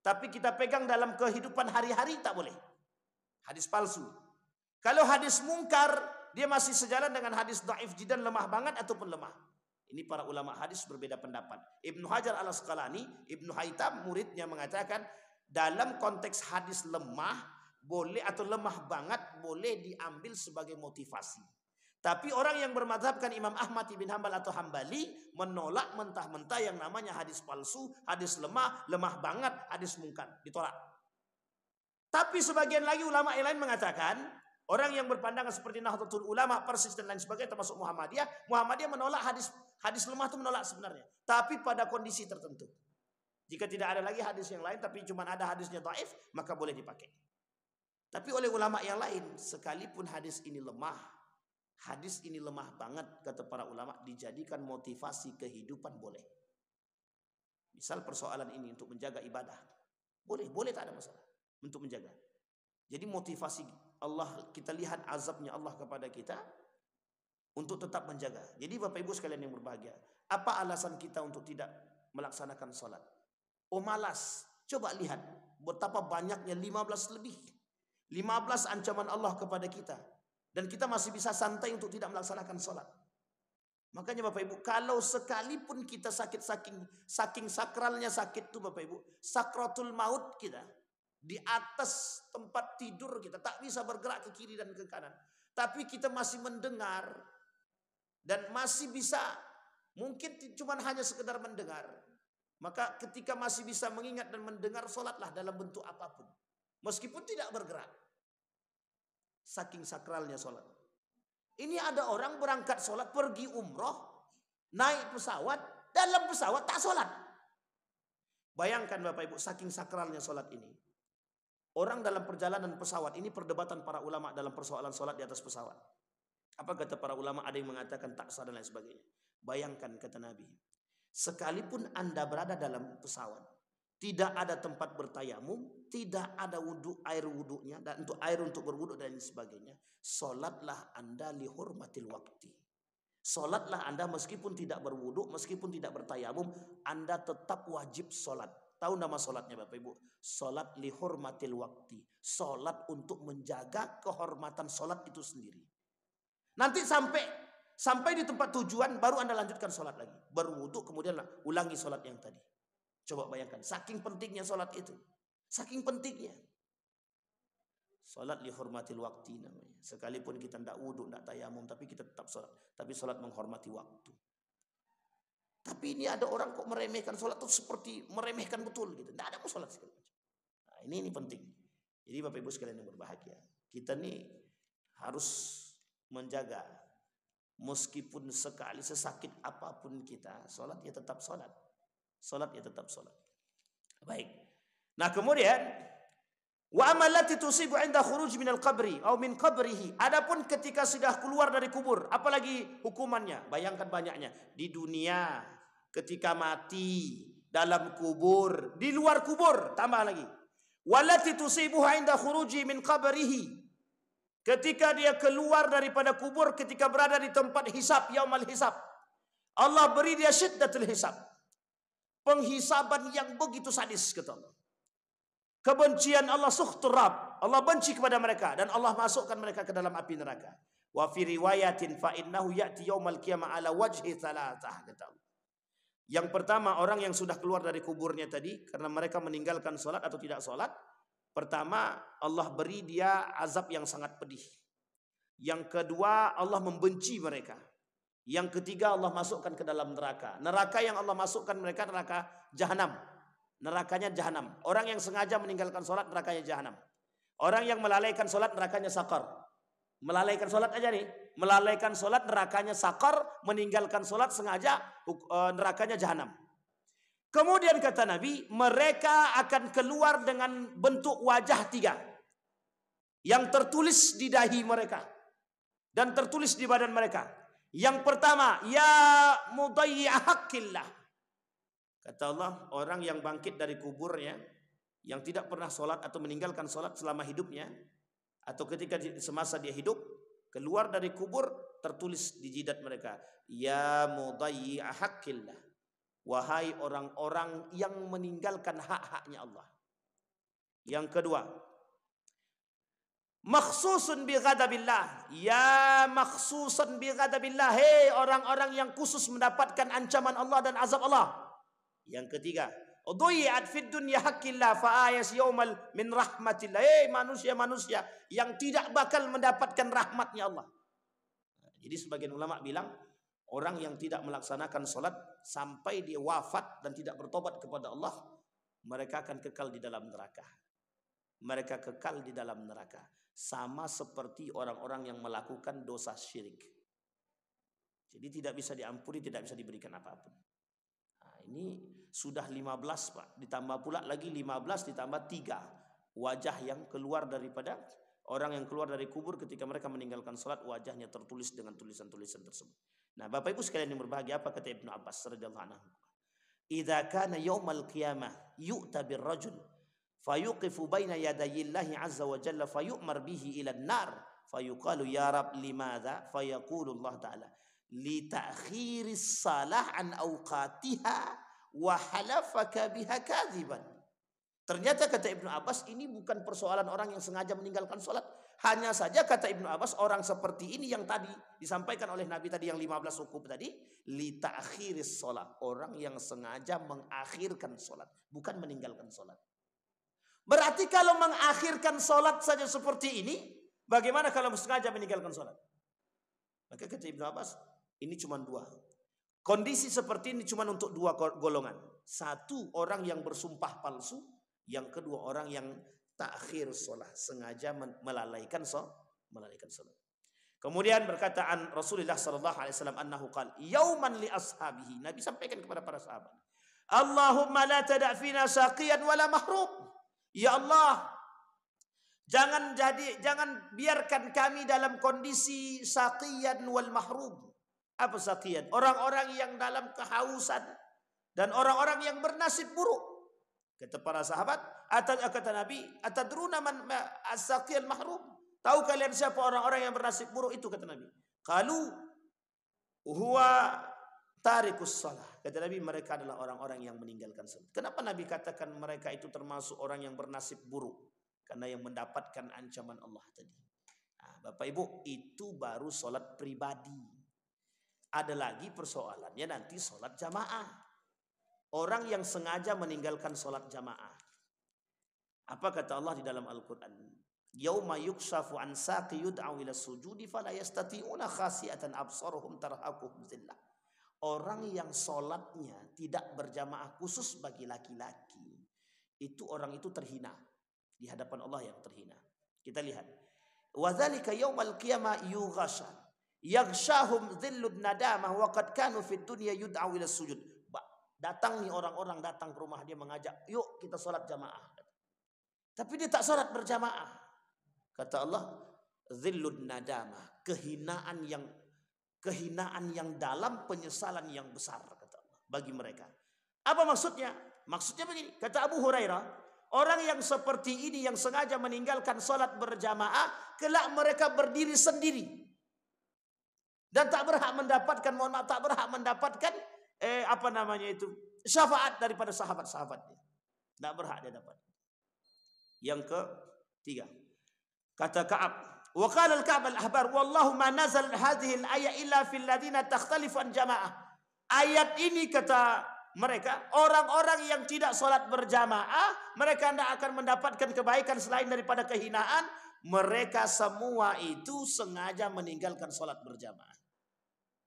Tapi kita pegang dalam kehidupan hari-hari tak boleh. Hadis palsu. Kalau hadis mungkar, dia masih sejalan dengan hadis dhaif jiddan, lemah banget ataupun lemah. Ini para ulama hadis berbeda pendapat. Ibnu Hajar al-Asqalani, Ibnu Haytham muridnya mengatakan dalam konteks hadis lemah boleh atau lemah banget boleh diambil sebagai motivasi. Tapi orang yang bermadzhabkan Imam Ahmad bin Hanbal atau Hambali menolak mentah-mentah yang namanya hadis palsu, hadis lemah, lemah banget, hadis mungkar, ditolak. Tapi sebagian lagi ulama yang lain mengatakan orang yang berpandangan seperti Nahdlatul Ulama, Persis dan lain sebagainya termasuk Muhammadiyah menolak hadis lemah itu menolak sebenarnya, tapi pada kondisi tertentu. Jika tidak ada lagi hadis yang lain tapi cuma ada hadisnya dhaif, maka boleh dipakai. Tapi oleh ulama yang lain, sekalipun hadis ini lemah banget kata para ulama, dijadikan motivasi kehidupan boleh. Misal persoalan ini untuk menjaga ibadah, boleh tak ada masalah untuk menjaga. Jadi motivasi Allah, kita lihat azabnya Allah kepada kita untuk tetap menjaga. Jadi Bapak Ibu sekalian yang berbahagia, apa alasan kita untuk tidak melaksanakan sholat? Oh malas. Coba lihat betapa banyaknya 15 lebih. 15 ancaman Allah kepada kita. Dan kita masih bisa santai untuk tidak melaksanakan sholat. Makanya Bapak Ibu, kalau sekalipun kita sakit saking sakralnya sakit itu Bapak Ibu, sakratul maut kita, di atas tempat tidur kita, tak bisa bergerak ke kiri dan ke kanan. Tapi kita masih mendengar, dan masih bisa, mungkin cuma hanya sekedar mendengar. Maka ketika masih bisa mengingat dan mendengar, sholatlah dalam bentuk apapun. Meskipun tidak bergerak. Saking sakralnya sholat. Ini ada orang berangkat sholat, pergi umroh, naik pesawat, dalam pesawat tak sholat. Bayangkan Bapak Ibu, saking sakralnya sholat ini. Orang dalam perjalanan pesawat, ini perdebatan para ulama dalam persoalan sholat di atas pesawat. Apa kata para ulama? Ada yang mengatakan tak sah dan lain sebagainya. Bayangkan kata Nabi, sekalipun Anda berada dalam pesawat, tidak ada tempat bertayamum, tidak ada air wudhunya, dan untuk air untuk berwudhu dan sebagainya. Solatlah Anda lihurmatil wakti. Solatlah Anda meskipun tidak berwudhu, meskipun tidak bertayamum, Anda tetap wajib solat. Tahu nama solatnya Bapak Ibu? Solat lihurmatil wakti. Solat untuk menjaga kehormatan solat itu sendiri. Nanti sampai di tempat tujuan baru Anda lanjutkan solat lagi. Berwudhu kemudian ulangi solat yang tadi. Coba bayangkan, saking pentingnya solat itu. Saking pentingnya. Solat lihurmatil wakti namanya. Sekalipun kita tidak wudhu, tidak tayamum, tapi kita tetap solat. Tapi solat menghormati waktu. Tapi ini ada orang kok meremehkan solat itu seperti meremehkan betul gitu. Tidak ada mau solat segala macam. Nah, ini penting. Jadi Bapak Ibu sekalian yang berbahagia, kita nih harus menjaga. Meskipun sekali sesakit apapun kita, solat ya tetap solat. Solat ya tetap solat. Baik. Nah kemudian wa amalati tusibu 'inda khuruj minal qabri atau min qabrihi. Adapun ketika sudah keluar dari kubur, apalagi hukumannya? Bayangkan banyaknya. Di dunia ketika mati, dalam kubur, di luar kubur, tambah lagi. Walati tusibu 'inda khuruji min qabrihi. Ketika dia keluar daripada kubur, ketika berada di tempat hisab, yaumal hisab. Allah beri dia syiddatul hisab. Penghisaban yang begitu sadis kata Allah. Kebencian Allah sukhturab. Allah benci kepada mereka dan Allah masukkan mereka ke dalam api neraka. Wa fi riwayatin fa innahu ya'ti yaumal qiyamah ala wajhi thalathah kata Allah. Yang pertama, orang yang sudah keluar dari kuburnya tadi karena mereka meninggalkan salat atau tidak salat, pertama Allah beri dia azab yang sangat pedih. Yang kedua, Allah membenci mereka. Yang ketiga, Allah masukkan ke dalam neraka. Neraka yang Allah masukkan mereka neraka jahanam. Nerakanya jahanam. Orang yang sengaja meninggalkan sholat nerakanya jahanam. Orang yang melalaikan sholat nerakanya sakar. Melalaikan sholat aja nih. Melalaikan sholat nerakanya sakar. Meninggalkan sholat sengaja nerakanya jahanam. Kemudian kata Nabi, mereka akan keluar dengan bentuk wajah 3. Yang tertulis di dahi mereka. Dan tertulis di badan mereka. Yang pertama, ya mudayyi'a haqqillah. Kata Allah, orang yang bangkit dari kuburnya, yang tidak pernah sholat atau meninggalkan sholat selama hidupnya, atau ketika semasa dia hidup, keluar dari kubur, tertulis di jidat mereka, ya mudayyi'a haqqillah, wahai orang-orang yang meninggalkan hak-haknya Allah. Yang kedua, makhsusun bi ghadabillah, ya makhsusan bi ghadabillah, hei orang-orang yang khusus mendapatkan ancaman Allah dan azab Allah. Yang ketiga, udhi'at fid dunya haqqillah fa ayas yaumal min rahmatillah, hei manusia-manusia yang tidak bakal mendapatkan rahmatnya Allah. Jadi sebagian ulama bilang, orang yang tidak melaksanakan salat sampai dia wafat dan tidak bertobat kepada Allah, mereka akan kekal di dalam neraka. Mereka kekal di dalam neraka, sama seperti orang-orang yang melakukan dosa syirik. Jadi tidak bisa diampuni, tidak bisa diberikan apapun. Nah, ini sudah 15 Pak, ditambah pula lagi 15 ditambah 3 wajah yang keluar daripada orang yang keluar dari kubur ketika mereka meninggalkan salat, wajahnya tertulis dengan tulisan-tulisan tersebut. Nah, Bapak Ibu sekalian yang berbahagia, apa kata Ibnu Abbas radhiyallahu anhu? Idza kana yaumal qiyamah yu'ta birrajul fayuqifu baina yadayillahi azza wa jalla fayu'mar bihi ila an-nar fayuqalu ya rab limadza fayaqulu Allah ta'ala li ta'khiris salah an awqatiha wa halafaka biha kadhiban. Ternyata kata Ibnu Abbas, ini bukan persoalan orang yang sengaja meninggalkan salat. Hanya saja kata Ibnu Abbas, orang seperti ini yang tadi disampaikan oleh Nabi tadi, yang 15 hukum tadi, li ta'khiris salat, orang yang sengaja mengakhirkan salat, bukan meninggalkan salat. Berarti kalau mengakhirkan salat saja seperti ini, bagaimana kalau sengaja meninggalkan salat? Maka kata Ibnu Abbas, ini cuma dua. Kondisi seperti ini cuma untuk dua golongan. Satu, orang yang bersumpah palsu. Yang kedua, orang yang takhir salat, sengaja melalaikan salat. Kemudian berkataan Rasulullah sallallahu alaihi wasallam annahu qala yauman li ashabihi. Nabi sampaikan kepada para sahabat, Allahumma la tada' fina saqiyan wala mahrum. Ya Allah, jangan biarkan kami dalam kondisi saqiyan wal mahrum. Apa saqiyan? Orang-orang yang dalam kehausan dan orang-orang yang bernasib buruk. Kata para sahabat, kata Nabi, atadruna man as-saqiyan mahrum? Tahu kalian siapa orang-orang yang bernasib buruk itu? Kata Nabi. Qalu huwa tarikus shalah. Kata Nabi, mereka adalah orang-orang yang meninggalkan salat. Kenapa Nabi katakan mereka itu termasuk orang yang bernasib buruk? Karena yang mendapatkan ancaman Allah tadi. Nah, Bapak Ibu, itu baru salat pribadi. Ada lagi persoalannya nanti salat jamaah. Orang yang sengaja meninggalkan salat jamaah. Apa kata Allah di dalam Al-Quran? Yauma yukshafu an saqi yud'au ila sujudi fala yastati'una khasi'atan absaruhum tarhaquhum dhillah. Orang yang salatnya tidak berjamaah khusus bagi laki-laki, itu orang itu terhina di hadapan Allah, yang terhina. Kita lihat. Wa dzalika yaumal qiyamah yughasha yaghshahum dhillud nadamah wa qad kanu fid dunya yud'au ila sujud. Datang nih orang-orang, datang ke rumah dia mengajak, yuk kita salat jamaah. Tapi dia tak salat berjamaah. Kata Allah, dhillud nadamah, kehinaan yang dalam, penyesalan yang besar, kata Allah, bagi mereka. Apa maksudnya? Maksudnya begini, kata Abu Hurairah, orang yang seperti ini yang sengaja meninggalkan salat berjamaah, kelak mereka berdiri sendiri dan tak berhak mendapatkan, tak berhak mendapatkan syafaat daripada sahabat-sahabatnya. Tak berhak dia dapat. Yang ketiga, kata Ka'ab, wa qala al-Ka'b al-ahbar wallahu ma nazal hadhihi al-ayat illa fil ladina takhtalifu an jamaah. Ayat ini kata mereka, orang-orang yang tidak salat berjamaah, mereka tidak akan mendapatkan kebaikan selain daripada kehinaan. Mereka semua itu sengaja meninggalkan salat berjamaah,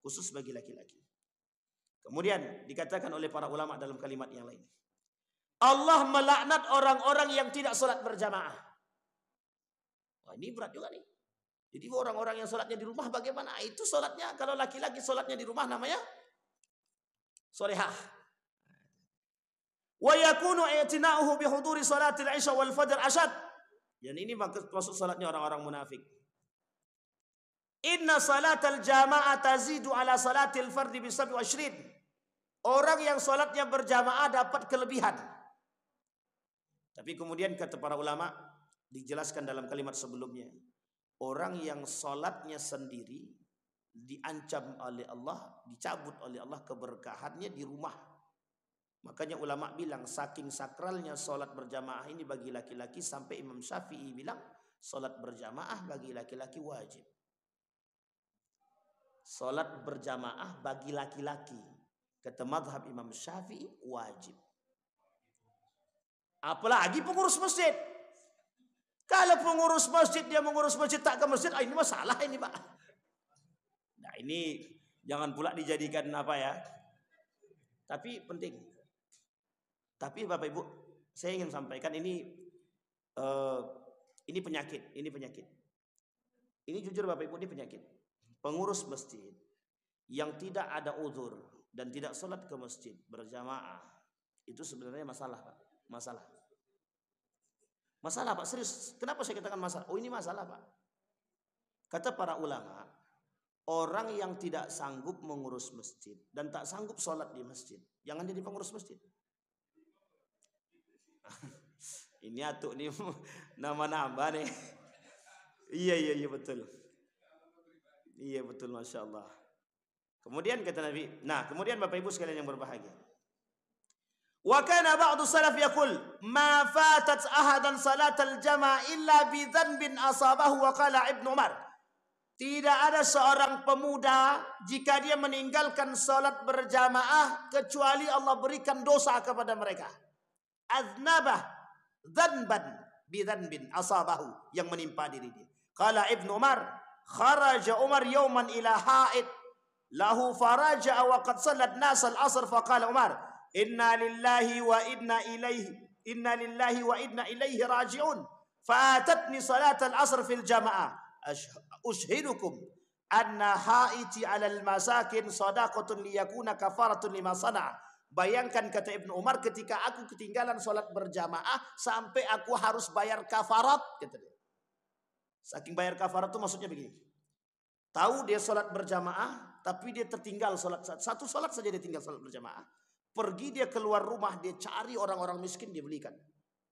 khusus bagi laki-laki. Kemudian dikatakan oleh para ulama dalam kalimat yang lain, Allah melaknat orang-orang yang tidak salat berjamaah. Wah, ini berat juga nih. Jadi orang-orang yang salatnya di rumah bagaimana? Itu salatnya, kalau laki-laki salatnya di rumah namanya solehah. Wa yakunu i'tina'uhu bihuduri salatil isya wal fajr asyad. Dan ini maksud salatnya orang-orang munafik. Inna salatal jamaah tazidu ala salatil fardi bi 27. Orang yang salatnya berjamaah dapat kelebihan. Tapi kemudian kata para ulama, dijelaskan dalam kalimat sebelumnya, orang yang sholatnya sendiri diancam oleh Allah, dicabut oleh Allah keberkahannya di rumah. Makanya ulama bilang saking sakralnya sholat berjamaah ini bagi laki-laki sampai Imam Syafi'i bilang sholat berjamaah bagi laki-laki wajib. Sholat berjamaah bagi laki-laki kata mazhab Imam Syafi'i wajib. Apalagi pengurus masjid. Kalau pengurus masjid dia mengurus masjid tak ke masjid, ini masalah ini Pak. Nah ini jangan pula dijadikan apa ya. Tapi penting. Tapi Bapak Ibu, saya ingin sampaikan ini penyakit, ini penyakit. Ini jujur Bapak Ibu, ini penyakit. Pengurus masjid yang tidak ada uzur dan tidak sholat ke masjid berjamaah itu sebenarnya masalah Pak. Masalah Pak, serius. Kenapa saya katakan masalah? Oh ini masalah Pak. Kata para ulama, orang yang tidak sanggup mengurus masjid dan tak sanggup sholat di masjid, jangan jadi pengurus masjid. Ini atuk nih nama-nama nih. Iya betul. Iya betul, Masya Allah. Kemudian kata Nabi, nah kemudian Bapak Ibu sekalian yang berbahagia. Wa kana ba'du salaf yaqul ma fatat ahadan salatal jamaah illa bi dhanbin asabahu wa qala Ibnu Umar. Tidak ada seorang pemuda jika dia meninggalkan salat berjamaah kecuali Allah berikan dosa kepada mereka. Aznabah dhanban bi dhanbin asabahu, yang menimpa diri dia. Qala Ibnu Umar, kharaja Umar yawman ila ha'id lahu faraja wa qad sallat nas al-asr faqala Umar inna lillahi wa inna ilaihi raji'un fa'atatni salat al-asr fil jamaah ushidukum anna ha'iti 'ala al-masakin sadaqatun liyakuna kafaratun lima sana'a. Bayangkan kata Ibnu Umar, ketika aku ketinggalan salat berjamaah sampai aku harus bayar kafarat, kata dia. Saking bayar kafarat itu maksudnya begini. Tahu dia salat berjamaah tapi dia tertinggal satu salat saja, dia tinggal salat berjamaah. Pergi dia keluar rumah, dia cari orang-orang miskin, dia belikan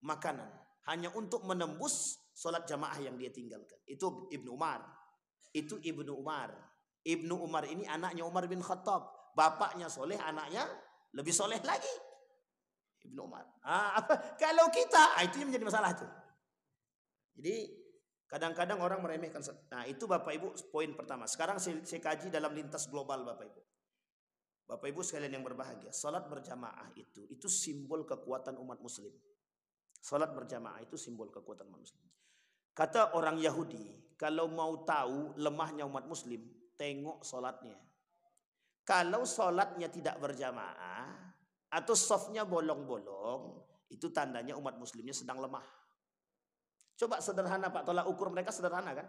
makanan hanya untuk menembus salat jamaah yang dia tinggalkan. Itu Ibnu Umar. Ibnu Umar ini anaknya Umar bin Khattab. Bapaknya soleh, anaknya lebih soleh lagi. Ibnu Umar. Kalau kita, itu yang menjadi masalah itu. Jadi kadang-kadang orang meremehkan. Nah itu Bapak Ibu poin pertama. Sekarang saya kaji dalam lintas global Bapak Ibu. Bapak Ibu sekalian yang berbahagia, salat berjamaah itu simbol kekuatan umat muslim. Salat berjamaah itu simbol kekuatan umat muslim. Kata orang Yahudi, kalau mau tahu lemahnya umat muslim, tengok salatnya. Kalau salatnya tidak berjamaah atau safnya bolong-bolong, itu tandanya umat muslimnya sedang lemah. Coba sederhana Pak, tolak ukur mereka sederhana kan?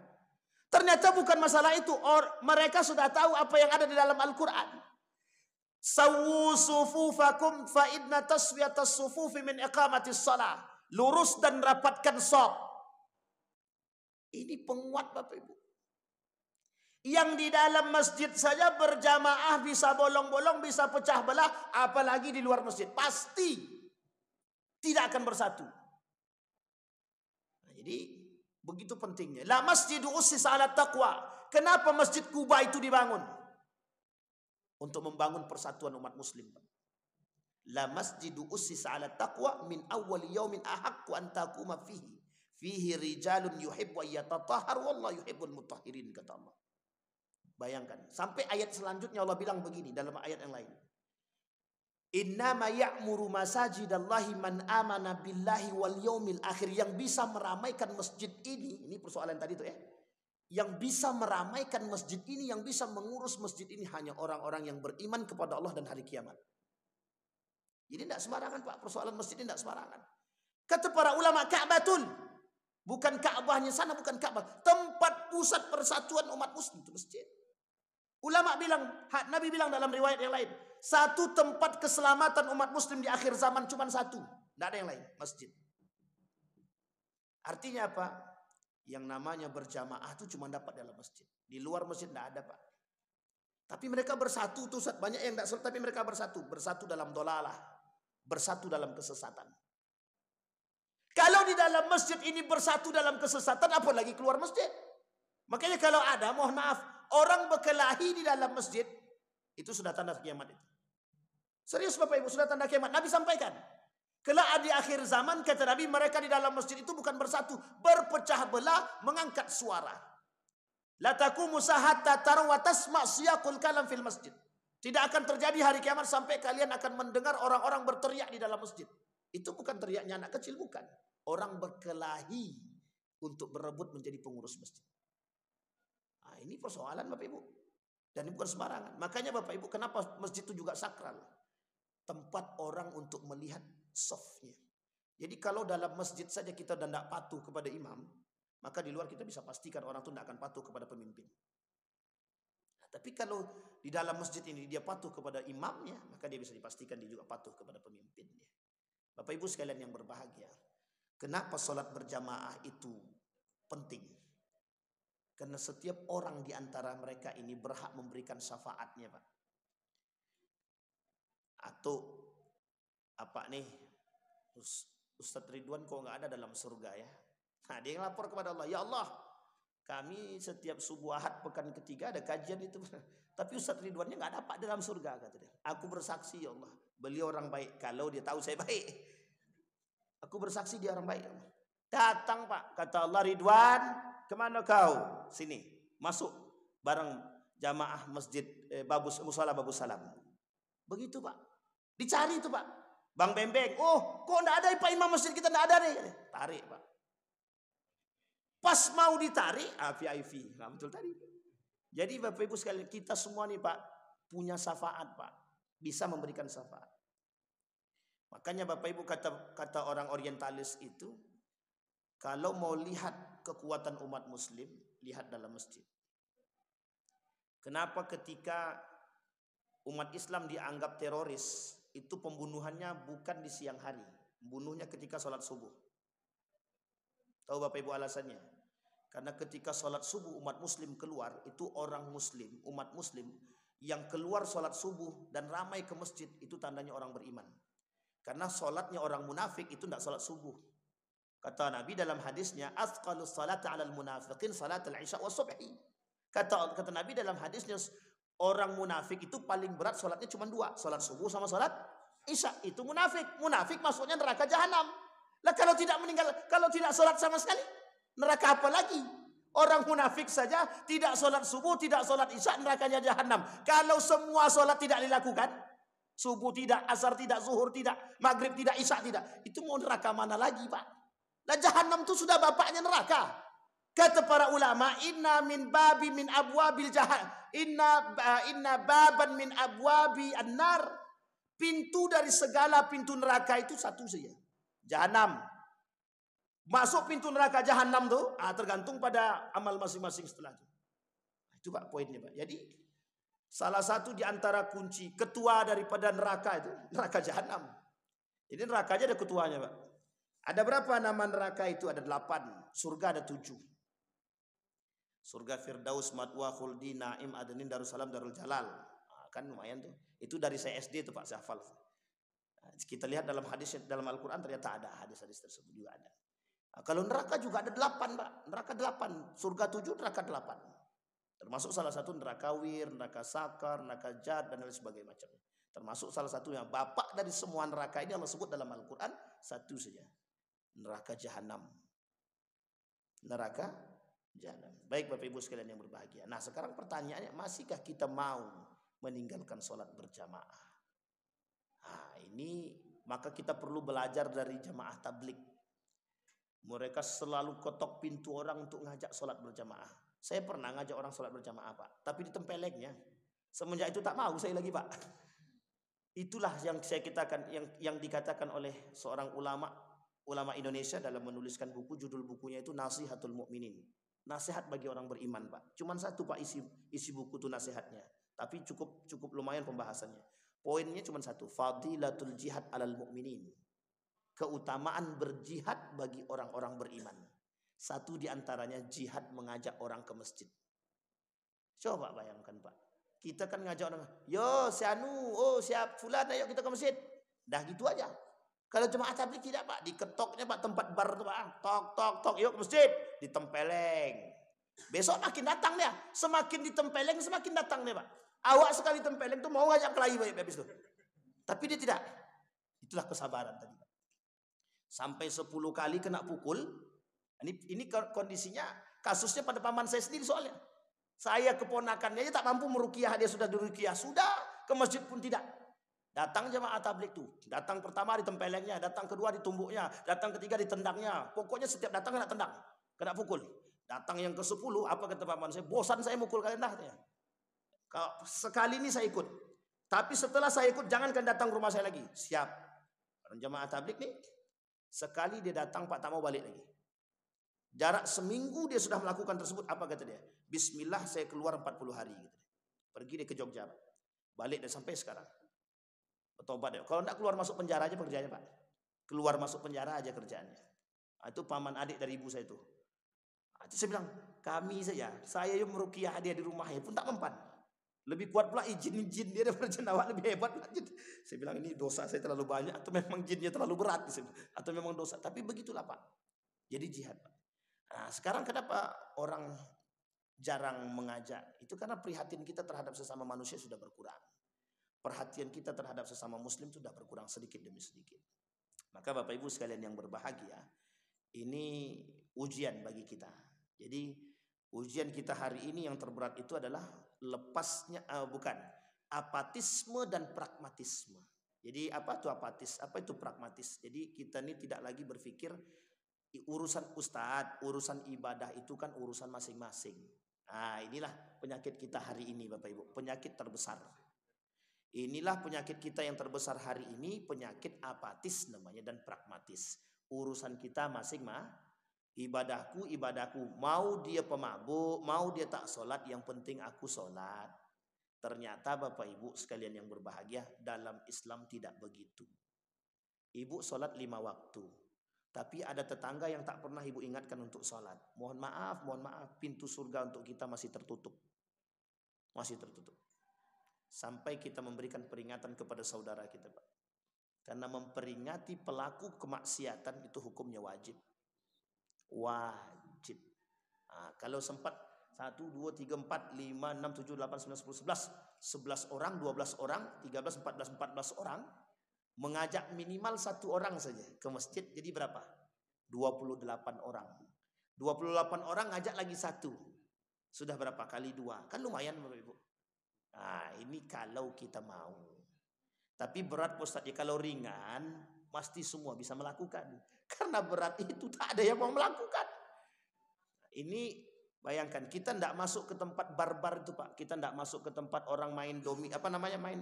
Ternyata bukan masalah itu. Mereka sudah tahu apa yang ada di dalam Al-Quran. Sawwu sufufakum fa inna taswiyatas sufufi min iqamatis shalah. Lurus dan rapatkan shaf. Ini penguat Bapak Ibu. Yang di dalam masjid saja berjamaah bisa bolong-bolong, bisa pecah belah, apalagi di luar masjid. Pasti tidak akan bersatu. Nah, jadi begitu pentingnya. La masjidu ussis ala taqwa. Kenapa Masjid Kuba itu dibangun? Untuk membangun persatuan umat muslim. La masjidu ussis ala taqwa min awwal yaumin ahaqqu an taquma fihi. Fihi rijalun yuhibbu ayyatatahhar wallahu yuhibbul mutahhirin, kata Allah. Bayangkan, sampai ayat selanjutnya Allah bilang begini dalam ayat yang lain. Innama ya'muru masajidallahi man amana billahi wal yaumil akhir. Yang bisa meramaikan masjid ini persoalan tadi itu ya. Yang bisa meramaikan masjid ini, yang bisa mengurus masjid ini hanya orang-orang yang beriman kepada Allah dan hari kiamat. Jadi tidak sembarangan Pak, persoalan masjid ini tidak sembarangan. Kata para ulama, Ka'batul, bukan Ka'bahnya sana, bukan Ka'bah, tempat pusat persatuan umat muslim itu masjid. Ulama bilang, Nabi bilang dalam riwayat yang lain, satu tempat keselamatan umat muslim di akhir zaman cuma satu, tidak ada yang lain, masjid. Artinya apa? Yang namanya berjamaah itu cuma dapat dalam masjid. Di luar masjid tidak ada Pak. Tapi mereka bersatu tuh, banyak yang tidak, tapi mereka bersatu dalam dolalah, bersatu dalam kesesatan. Kalau di dalam masjid ini bersatu dalam kesesatan, apalagi keluar masjid. Makanya kalau ada, mohon maaf, orang berkelahi di dalam masjid, itu sudah tanda kiamat itu. Serius Bapak Ibu, sudah tanda kiamat. Nabi sampaikan. Kelak di akhir zaman, kata Nabi, mereka di dalam masjid itu bukan bersatu, berpecah belah, mengangkat suara. La taqumu hatta taraw wa tasma' siyaqul kalam fil masjid. Tidak akan terjadi hari kiamat sampai kalian akan mendengar orang-orang berteriak di dalam masjid. Itu bukan teriaknya anak kecil, bukan. Orang berkelahi untuk berebut menjadi pengurus masjid. Nah, ini persoalan Bapak Ibu. Dan ini bukan sembarangan. Makanya Bapak Ibu, kenapa masjid itu juga sakral? Tempat orang untuk melihat softnya. Jadi kalau dalam masjid saja kita tidak patuh kepada imam, maka di luar kita bisa pastikan orang itu tidak akan patuh kepada pemimpin. Nah, tapi kalau di dalam masjid ini dia patuh kepada imamnya, maka dia bisa dipastikan dia juga patuh kepada pemimpinnya. Bapak Ibu sekalian yang berbahagia, kenapa sholat berjamaah itu penting? Karena setiap orang di antara mereka ini berhak memberikan syafaatnya, Pak. Atau apa nih, Ustadz Ridwan kok nggak ada dalam surga ya? Nah, dia yang lapor kepada Allah, ya Allah, kami setiap subuh Ahad pekan ketiga ada kajian itu, tapi Ustadz Ridwannya nggak dapat dalam surga, kata dia. Aku bersaksi ya Allah, beliau orang baik. Kalau dia tahu saya baik, aku bersaksi dia orang baik. Datang Pak, kata Allah, Ridwan, kemana kau? Sini, masuk bareng jamaah masjid Musola Babus Salam. Begitu Pak, dicari itu Pak, Bang Bembeng. Oh, kok enggak ada Pak imam masjid kita, enggak ada nih. Tarik Pak. Pas mau ditarik, VIP. Nah, betul tadi. Jadi Bapak Ibu sekalian, kita semua nih Pak punya syafaat Pak, bisa memberikan syafaat. Makanya Bapak Ibu, kata orang orientalis itu, kalau mau lihat kekuatan umat muslim, lihat dalam masjid. Kenapa ketika umat Islam dianggap teroris, itu pembunuhannya bukan di siang hari, bunuhnya ketika sholat subuh. Tahu Bapak Ibu alasannya? Karena ketika sholat subuh umat muslim keluar, itu orang muslim, umat muslim yang keluar sholat subuh dan ramai ke masjid, itu tandanya orang beriman. Karena sholatnya orang munafik itu tidak sholat subuh. Kata Nabi dalam hadisnya, "Athqalus salati 'alal munafiqin salatul isya wa subhi." Kata Nabi dalam hadisnya, orang munafik itu paling berat sholatnya cuma dua, sholat subuh sama sholat isya. Itu munafik. Munafik masuknya neraka jahanam. Lah kalau tidak sholat sama sekali, neraka apa lagi? Orang munafik saja tidak sholat subuh, tidak sholat isya, nerakanya jahanam. Kalau semua sholat tidak dilakukan, subuh tidak, asar tidak, zuhur tidak, maghrib tidak, isya tidak, itu mau neraka mana lagi Pak? Lah jahanam itu sudah bapaknya neraka. Kata para ulama, inna min babi min abwabil jahat, inna baban min abwabi an-nar. Pintu dari segala pintu neraka itu satu saja, jahanam. Masuk pintu neraka jahanam tuh, tergantung pada amal masing-masing setelah itu. Itu Pak poinnya Pak. Jadi salah satu di antara kunci ketua daripada neraka itu neraka jahanam. Jadi nerakanya ada ketuanya Pak. Ada berapa nama neraka itu? Ada 8. Surga ada 7. Surga Firdaus, Matwa, Khuldi, Naim, Adnin, Darussalam, Darul Jalal. Nah, kan lumayan tuh. Itu dari saya SD tuh Pak, saya hafal. Nah, kita lihat dalam hadis, dalam Al-Quran ternyata ada hadis-hadis tersebut juga ada. Nah, kalau neraka juga ada 8 Pak. Neraka 8. Surga 7, neraka 8. Termasuk salah satu neraka Wir, neraka Sakar, neraka Jad, dan lain sebagainya macam. Termasuk salah satunya bapak dari semua neraka ini Allah sebut dalam Al-Quran satu saja. Neraka jahanam. Neraka jahanam. Baik Bapak Ibu sekalian yang berbahagia. Nah sekarang pertanyaannya, masihkah kita mau meninggalkan sholat berjamaah? Nah ini maka kita perlu belajar dari jamaah tablik. Mereka selalu ketok pintu orang untuk ngajak sholat berjamaah. Saya pernah ngajak orang sholat berjamaah Pak, tapi ditempelengnya. Semenjak itu tak mau saya lagi Pak. Itulah yang saya katakan, yang dikatakan oleh seorang ulama Indonesia dalam menuliskan buku, judul bukunya itu Nasihatul Mukminin. Nasihat bagi orang beriman Pak. Cuman satu Pak isi buku itu nasihatnya. Tapi cukup lumayan pembahasannya. Poinnya cuma satu, fadilatul jihad alal mukminin. Keutamaan berjihad bagi orang-orang beriman. Satu di antaranya jihad mengajak orang ke masjid. Coba bayangkan Pak. Kita kan ngajak orang, yo si Anu, oh siap fulan, ayo kita ke masjid. Dah gitu aja. Kalau jemaah tabligh tidak Pak, diketoknya Pak tempat bar itu Pak, tok tok tok, yuk ke masjid, ditempeleng. Besok makin datang dia. Semakin ditempeleng semakin datang dia, Pak. Awak sekali tempeleng tuh mau ngajak kelahi habis itu. Tapi dia tidak. Itulah kesabaran tadi, Pak. Sampai 10 kali kena pukul. Ini kondisinya, kasusnya pada paman saya sendiri soalnya. Saya keponakannya aja tak mampu meruqyah, dia sudah diruqyah. Sudah, ke masjid pun tidak. Datang jemaah tabligh tuh. Datang pertama ditempelengnya, datang kedua ditumbuknya, datang ketiga ditendangnya. Pokoknya setiap datang kena tendang, kena pukul. Datang yang ke-10, apa kata paman saya? Bosan saya mukul kalian dah. Sekali ini saya ikut. Tapi setelah saya ikut, jangankan datang ke rumah saya lagi. Siap. Orang jemaah tabligh nih, sekali dia datang, Pak, tak mau balik lagi. Jarak seminggu dia sudah melakukan tersebut. Apa kata dia? Bismillah, saya keluar 40 hari. Gitu. Pergi dia ke Jogja, Pak. Balik dia sampai sekarang. Bertobat dia. Kalau tidak keluar masuk penjara aja kerjanya, Pak. Keluar masuk penjara aja kerjaannya. Itu paman adik dari ibu saya itu. Itu saya bilang, kami saja, saya yang meruqyah dia di rumahnya pun tak mempan. Lebih kuat pula izin dia daripada jin awak, lebih hebat. Saya bilang, ini dosa saya terlalu banyak atau memang jinnya terlalu berat, atau memang dosa. Tapi begitulah, Pak. Jadi jihad, Pak. Nah, sekarang kenapa orang jarang mengajak? Itu karena prihatin kita terhadap sesama manusia sudah berkurang. Perhatian kita terhadap sesama muslim sudah berkurang sedikit demi sedikit. Maka Bapak Ibu sekalian yang berbahagia, ini ujian bagi kita. Jadi ujian kita hari ini yang terberat itu adalah lepasnya, apatisme dan pragmatisme. Jadi apa itu apatis? Apa itu pragmatis? Jadi kita ini tidak lagi berpikir urusan ustadz, urusan ibadah itu kan urusan masing-masing. Nah, inilah penyakit kita hari ini, Bapak Ibu, penyakit terbesar. Inilah penyakit kita yang terbesar hari ini, penyakit apatis namanya dan pragmatis. Urusan kita masing-masing, ibadahku, mau dia pemabuk, mau dia tak sholat, yang penting aku sholat. Ternyata Bapak Ibu sekalian yang berbahagia, dalam Islam tidak begitu. Ibu sholat 5 waktu. Tapi ada tetangga yang tak pernah ibu ingatkan untuk sholat. Mohon maaf, pintu surga untuk kita masih tertutup. Masih tertutup. Sampai kita memberikan peringatan kepada saudara kita, Pak. Karena memperingati pelaku kemaksiatan itu hukumnya wajib. Wajib. Nah, kalau sempat 1, 2, 3, 4, 5, 6, 7, 8, 9, 10, 11. 11 orang, 12 orang, 13, 14 orang. Mengajak minimal 1 orang saja ke masjid, jadi berapa? 28 orang. 28 orang ngajak lagi 1. Sudah berapa kali 2? Kan lumayan, Bapak Ibu. Nah, ini kalau kita mau. Tapi berat, Ustaz, ya kalau ringan pasti semua bisa melakukan. Karena berat itu tak ada yang mau melakukan. Ini bayangkan, kita tidak masuk ke tempat barbar itu, Pak. Kita tidak masuk ke tempat orang main main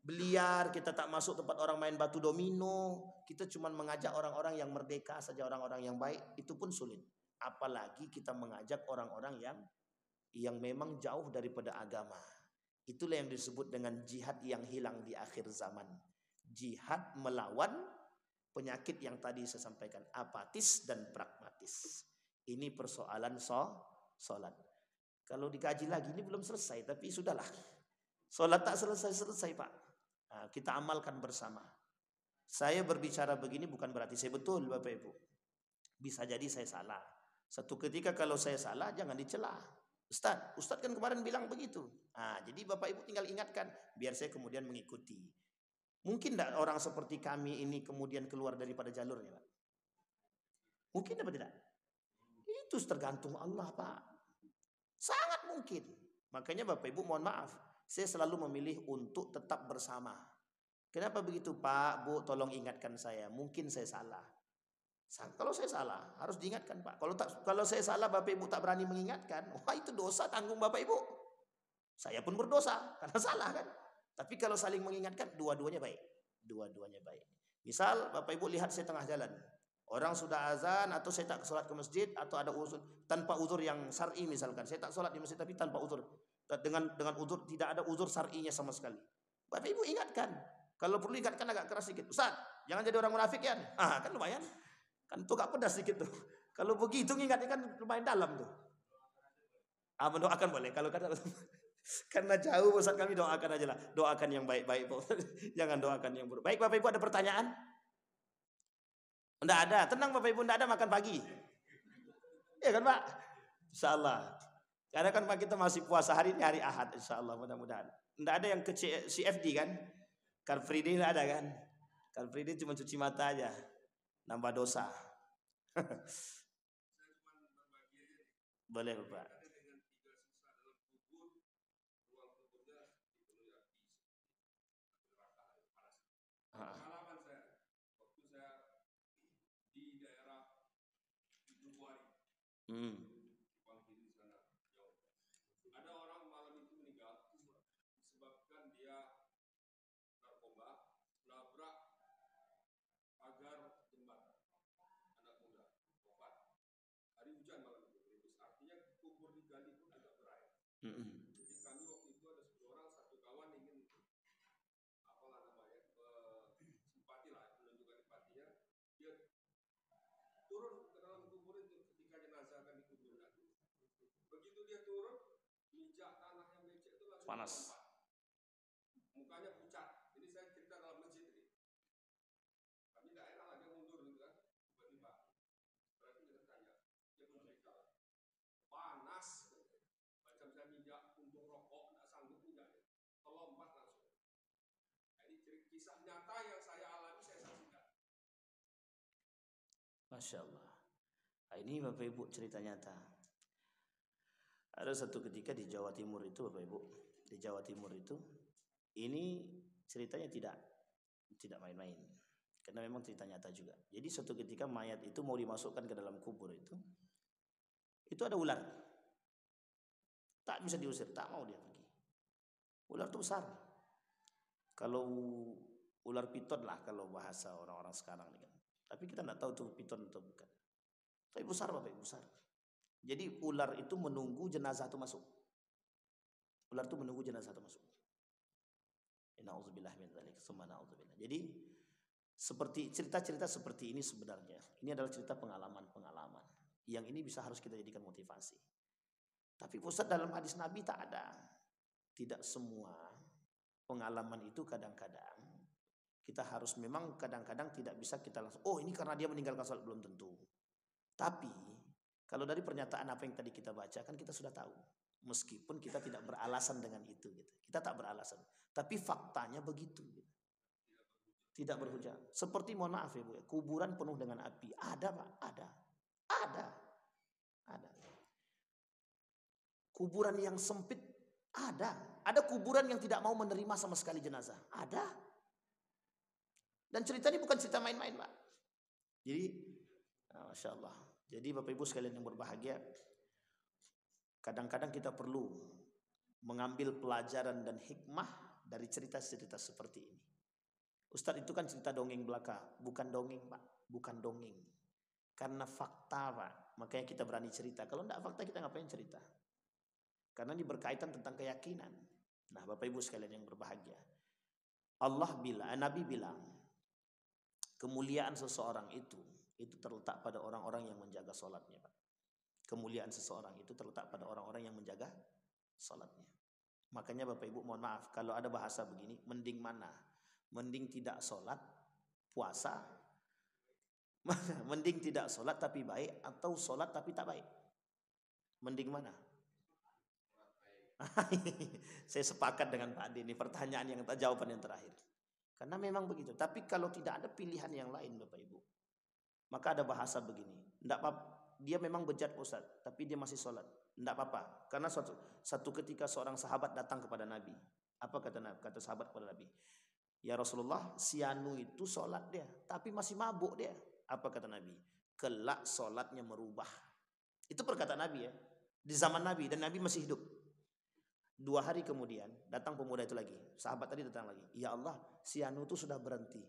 biliar, kita tak masuk tempat orang main batu domino. Kita cuma mengajak orang-orang yang merdeka saja, orang-orang yang baik. Itu pun sulit. Apalagi kita mengajak orang-orang yang memang jauh daripada agama. Itulah yang disebut dengan jihad yang hilang di akhir zaman. Jihad melawan penyakit yang tadi saya sampaikan, apatis dan pragmatis. Ini persoalan sholat. Kalau dikaji lagi ini belum selesai, tapi sudahlah. Sholat tak selesai, Pak. Nah, kita amalkan bersama. Saya berbicara begini bukan berarti saya betul, Bapak Ibu. Bisa jadi saya salah. Satu ketika kalau saya salah, jangan dicela. Ustadz kan kemarin bilang begitu. Nah, jadi Bapak Ibu tinggal ingatkan, biar saya kemudian mengikuti. Mungkin tidak orang seperti kami ini kemudian keluar daripada jalurnya, Pak? Mungkin apa tidak? Itu tergantung Allah, Pak. Sangat mungkin. Makanya Bapak Ibu mohon maaf, saya selalu memilih untuk tetap bersama. Kenapa begitu, Pak, Bu? Tolong ingatkan saya. Mungkin saya salah. Kalau saya salah, harus diingatkan, Pak. Kalau saya salah, Bapak Ibu tak berani mengingatkan, wah itu dosa, tanggung Bapak Ibu. Saya pun berdosa karena salah kan. Tapi kalau saling mengingatkan, dua-duanya baik. Dua-duanya baik. Misal Bapak Ibu lihat saya tengah jalan, orang sudah azan atau saya tak sholat ke masjid atau ada uzur tanpa uzur yang syar'i, misalkan saya tak sholat di masjid tapi tanpa uzur, dengan uzur, tidak ada uzur syar'inya sama sekali. Bapak Ibu ingatkan, kalau perlu ingatkan agak keras sedikit, Ustaz, jangan jadi orang munafik ya. Kan lumayan. Kan tuh gak pedas sedikit tuh. Kalau begitu ngingatnya kan lumayan dalam tuh. Mendoakan boleh. Kalau karena jauh Ustaz, kami doakan aja lah. Doakan yang baik-baik, jangan doakan yang buruk. Baik Bapak Ibu, ada pertanyaan? Enggak ada. Tenang Bapak Ibu, enggak ada, makan pagi. Iya kan Pak? Insyaallah. Karena kan Pak kita masih puasa hari ini hari Ahad, insyaallah mudah-mudahan. Tidak ada yang ke CFD kan? Car Free Day tidak ada kan? Car Free Day cuma cuci mata aja, nambah dosa. Boleh Bapak. Pengalaman saya waktu saya di daerah Jumwari, Pangkil di sana, jauh. Ada orang malam itu meninggal disebabkan dia narkoba nabrak pagar jembatan, anak muda, wafat. Hari hujan malam itu, artinya kubur digali pun agak berair. Jadi kami waktu itu ada 10 orang, satu kawan ingin apalah namanya simpati lah, menunjukkan simpatinya. Dia turun ke dalam kubur itu ketika jenazah akan dikubur nanti. Begitu dia turun, injak tanah yang becek itu langsung Panas. lompat. Mukanya pucat. Ini saya cerita dalam masjid ini. Kami tidak enak lah, dia mundur gitu kan, tiba-tiba. Berarti kita tanya, dia pun cerita, panas, macam saya minjak puntung rokok, tidak sanggup minjaknya, terlompat langsung. Nah, ini kisah nyata yang saya alami, saya saksikan. Masya Allah. Nah, ini Bapak Ibu cerita nyata. Ada satu ketika di Jawa Timur itu Bapak Ibu, di Jawa Timur itu, ini ceritanya tidak main-main. Karena memang cerita nyata juga. Jadi suatu ketika mayat itu mau dimasukkan ke dalam kubur itu ada ular. Tak bisa diusir, tak mau dia pergi. Ular itu besar. Kalau ular piton lah kalau bahasa orang-orang sekarang ini kan. Tapi kita tidak tahu itu piton atau bukan. Tapi besar Bapak Ibu, besar. Jadi ular itu menunggu jenazah itu masuk. Ular itu menunggu jenazah itu masuk. Na'udzubillah min dzalik, tsumma na'udzubillah. Jadi seperti cerita-cerita seperti ini sebenarnya, ini adalah cerita pengalaman-pengalaman yang ini bisa harus kita jadikan motivasi. Tapi Ustaz dalam hadis Nabi tak ada. Tidak semua pengalaman itu kadang-kadang kita harus memang kadang-kadang tidak bisa kita langsung, oh ini karena dia meninggalkan salat, belum tentu. Tapi kalau dari pernyataan apa yang tadi kita baca kan kita sudah tahu. Meskipun kita tidak beralasan dengan itu gitu. Kita tak beralasan. Tapi faktanya begitu gitu. Tidak berhujah. Seperti mohon maaf ya Bu, kuburan penuh dengan api. Ada Pak, ada. Ada. Kuburan yang sempit ada. Ada kuburan yang tidak mau menerima sama sekali jenazah. Ada. Dan cerita ini bukan cerita main-main Pak. Jadi, Masya Allah. Jadi Bapak Ibu sekalian yang berbahagia, kadang-kadang kita perlu mengambil pelajaran dan hikmah dari cerita-cerita seperti ini. Ustadz itu kan cerita dongeng belaka, bukan dongeng Pak, bukan dongeng. Karena fakta Pak, makanya kita berani cerita. Kalau tidak fakta kita ngapain cerita? Karena ini berkaitan tentang keyakinan. Nah Bapak Ibu sekalian yang berbahagia, Nabi bilang, kemuliaan seseorang itu terletak pada orang-orang yang menjaga sholatnya Pak. Kemuliaan seseorang itu terletak pada orang-orang yang menjaga sholatnya. Makanya Bapak Ibu mohon maaf, kalau ada bahasa begini, mending mana? Mending tidak sholat, puasa. Mending tidak sholat tapi baik, atau sholat tapi tak baik? Mending mana? Saya sepakat dengan Pak Adi, ini pertanyaan yang jawaban yang terakhir. Karena memang begitu. Tapi kalau tidak ada pilihan yang lain Bapak Ibu, maka ada bahasa begini, tidak apa, dia memang bejat Ustaz, tapi dia masih sholat, tidak apa-apa. Karena satu ketika seorang sahabat datang kepada Nabi. Apa kata sahabat kepada Nabi? Ya Rasulullah, si Anu itu sholat dia, tapi masih mabuk dia. Apa kata Nabi? Kelak sholatnya merubah. Itu perkataan Nabi ya, di zaman Nabi, dan Nabi masih hidup. 2 hari kemudian datang pemuda itu lagi. Sahabat tadi datang lagi. Ya Allah, si Anu itu sudah berhenti.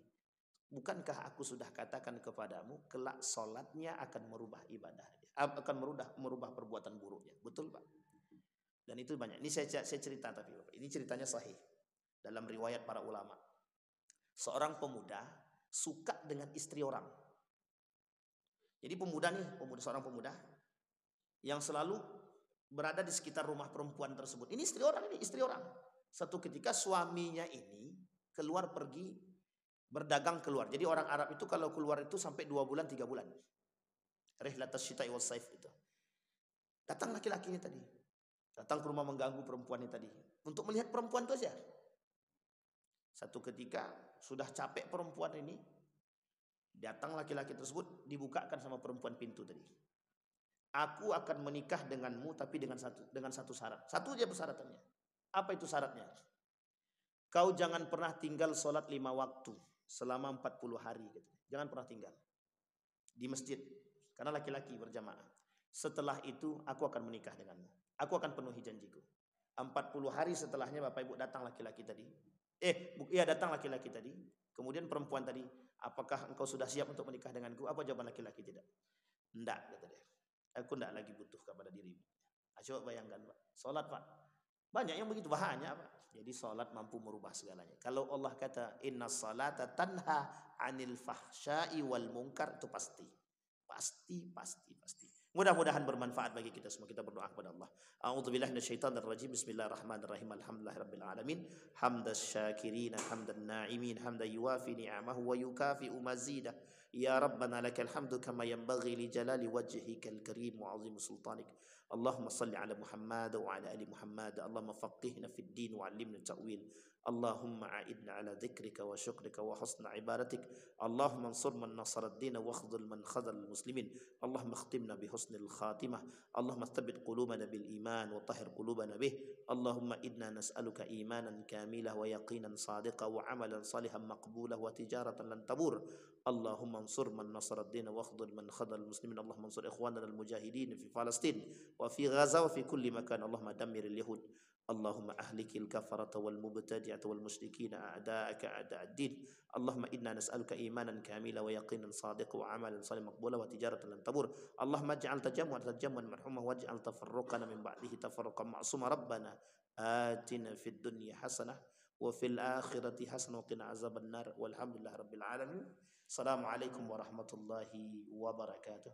Bukankah aku sudah katakan kepadamu, kelak sholatnya akan merubah ibadah, akan merubah perbuatan buruknya. Betul Pak? Dan itu banyak. Ini saya cerita, tapi Bapak, ini ceritanya sahih dalam riwayat para ulama. Seorang pemuda suka dengan istri orang. Jadi seorang pemuda yang selalu berada di sekitar rumah perempuan tersebut. Ini istri orang. Satu ketika suaminya ini keluar pergi berdagang keluar. Jadi orang Arab itu kalau keluar itu sampai 2 bulan 3 bulan. Rihlatas syita'i was saif itu. Datang laki-lakinya tadi. Datang ke rumah mengganggu perempuan ini tadi. Untuk melihat perempuan itu saja. Satu ketika sudah capek perempuan ini, datang laki-laki tersebut, dibukakan sama perempuan pintu tadi. Aku akan menikah denganmu tapi dengan satu syarat. Satu aja persyaratannya. Apa itu syaratnya? Kau jangan pernah tinggal sholat 5 waktu selama 40 hari. Jangan pernah tinggal di masjid. Karena laki-laki berjamaah. Setelah itu aku akan menikah denganmu. Aku akan penuhi janjiku. 40 hari setelahnya Bapak Ibu datang laki-laki tadi. Datang laki-laki tadi. Kemudian perempuan tadi, apakah engkau sudah siap untuk menikah denganku? Apa jawaban laki-laki? Tidak. Enggak, kata dia. Aku enggak lagi butuh kepada dirimu. Nah, coba bayangkan Pak. Sholat Pak. Banyak yang begitu, bahaya Pak. Jadi sholat mampu merubah segalanya. Kalau Allah kata inna salata tanha anil fahsya'i wal munkar, itu pasti. Mudah-mudahan bermanfaat bagi kita semua. Kita berdoa kepada Allah. A'udzubillahi minasyaitonirrajim. Bismillahirrahmanirrahim. Alhamdulillahirabbil alamin. Hamdas syakirin, hamdan na'imin, hamdan yuwafi ni'amahu wa yukafi'u mazidah. Ya Rabbana lakal hamdu kama yanbaghi li jalali wajhikal karim wa 'azimi sultanik. Allahumma salli ala Muhammad wa ala ali Muhammad. Allahumma faqihna fid din wa 'allimna ta'wil. Allahumma a'idna ala dzikrika wa syukrika wa husna ibadatik. Allahumma ansur man nasara ad-din wa khudhul man khadhal muslimin. Allahumma khtimna bi husnil khatimah. Allahumma thabbit qulubana bil iman wa tahhir qulubana bih. Allahumma inna nas'aluka imanan kamilah wa yaqinan sadiqa wa amalan salihan maqbulah wa tijaratan lan tabur. Allahumma ansur man nasara ad-din wa khudhul man khadhal muslimin. Allahumma ansur ikhwanana al-mujahidin fi Palestin wa fi Gaza wa fi kulli makan. Allahumma dammir al-yahud. اللهم أهلك الكفرة والمبتدعة والمشركين أعداءك أعداء الدين. اللهم إنا نسألك إيمانا كاملا ويقينا صادقا وعملا صالحا مقبولا وتجارة لن تبور. اللهم اجعل تجمعا مرحوما واجعل تفرقنا من بعده تفرقا معصوما. ربنا آتنا في الدنيا حسنة وفي الآخرة حسنة وقنا عذاب النار والحمد لله رب العالمين. السلام عليكم ورحمة الله وبركاته.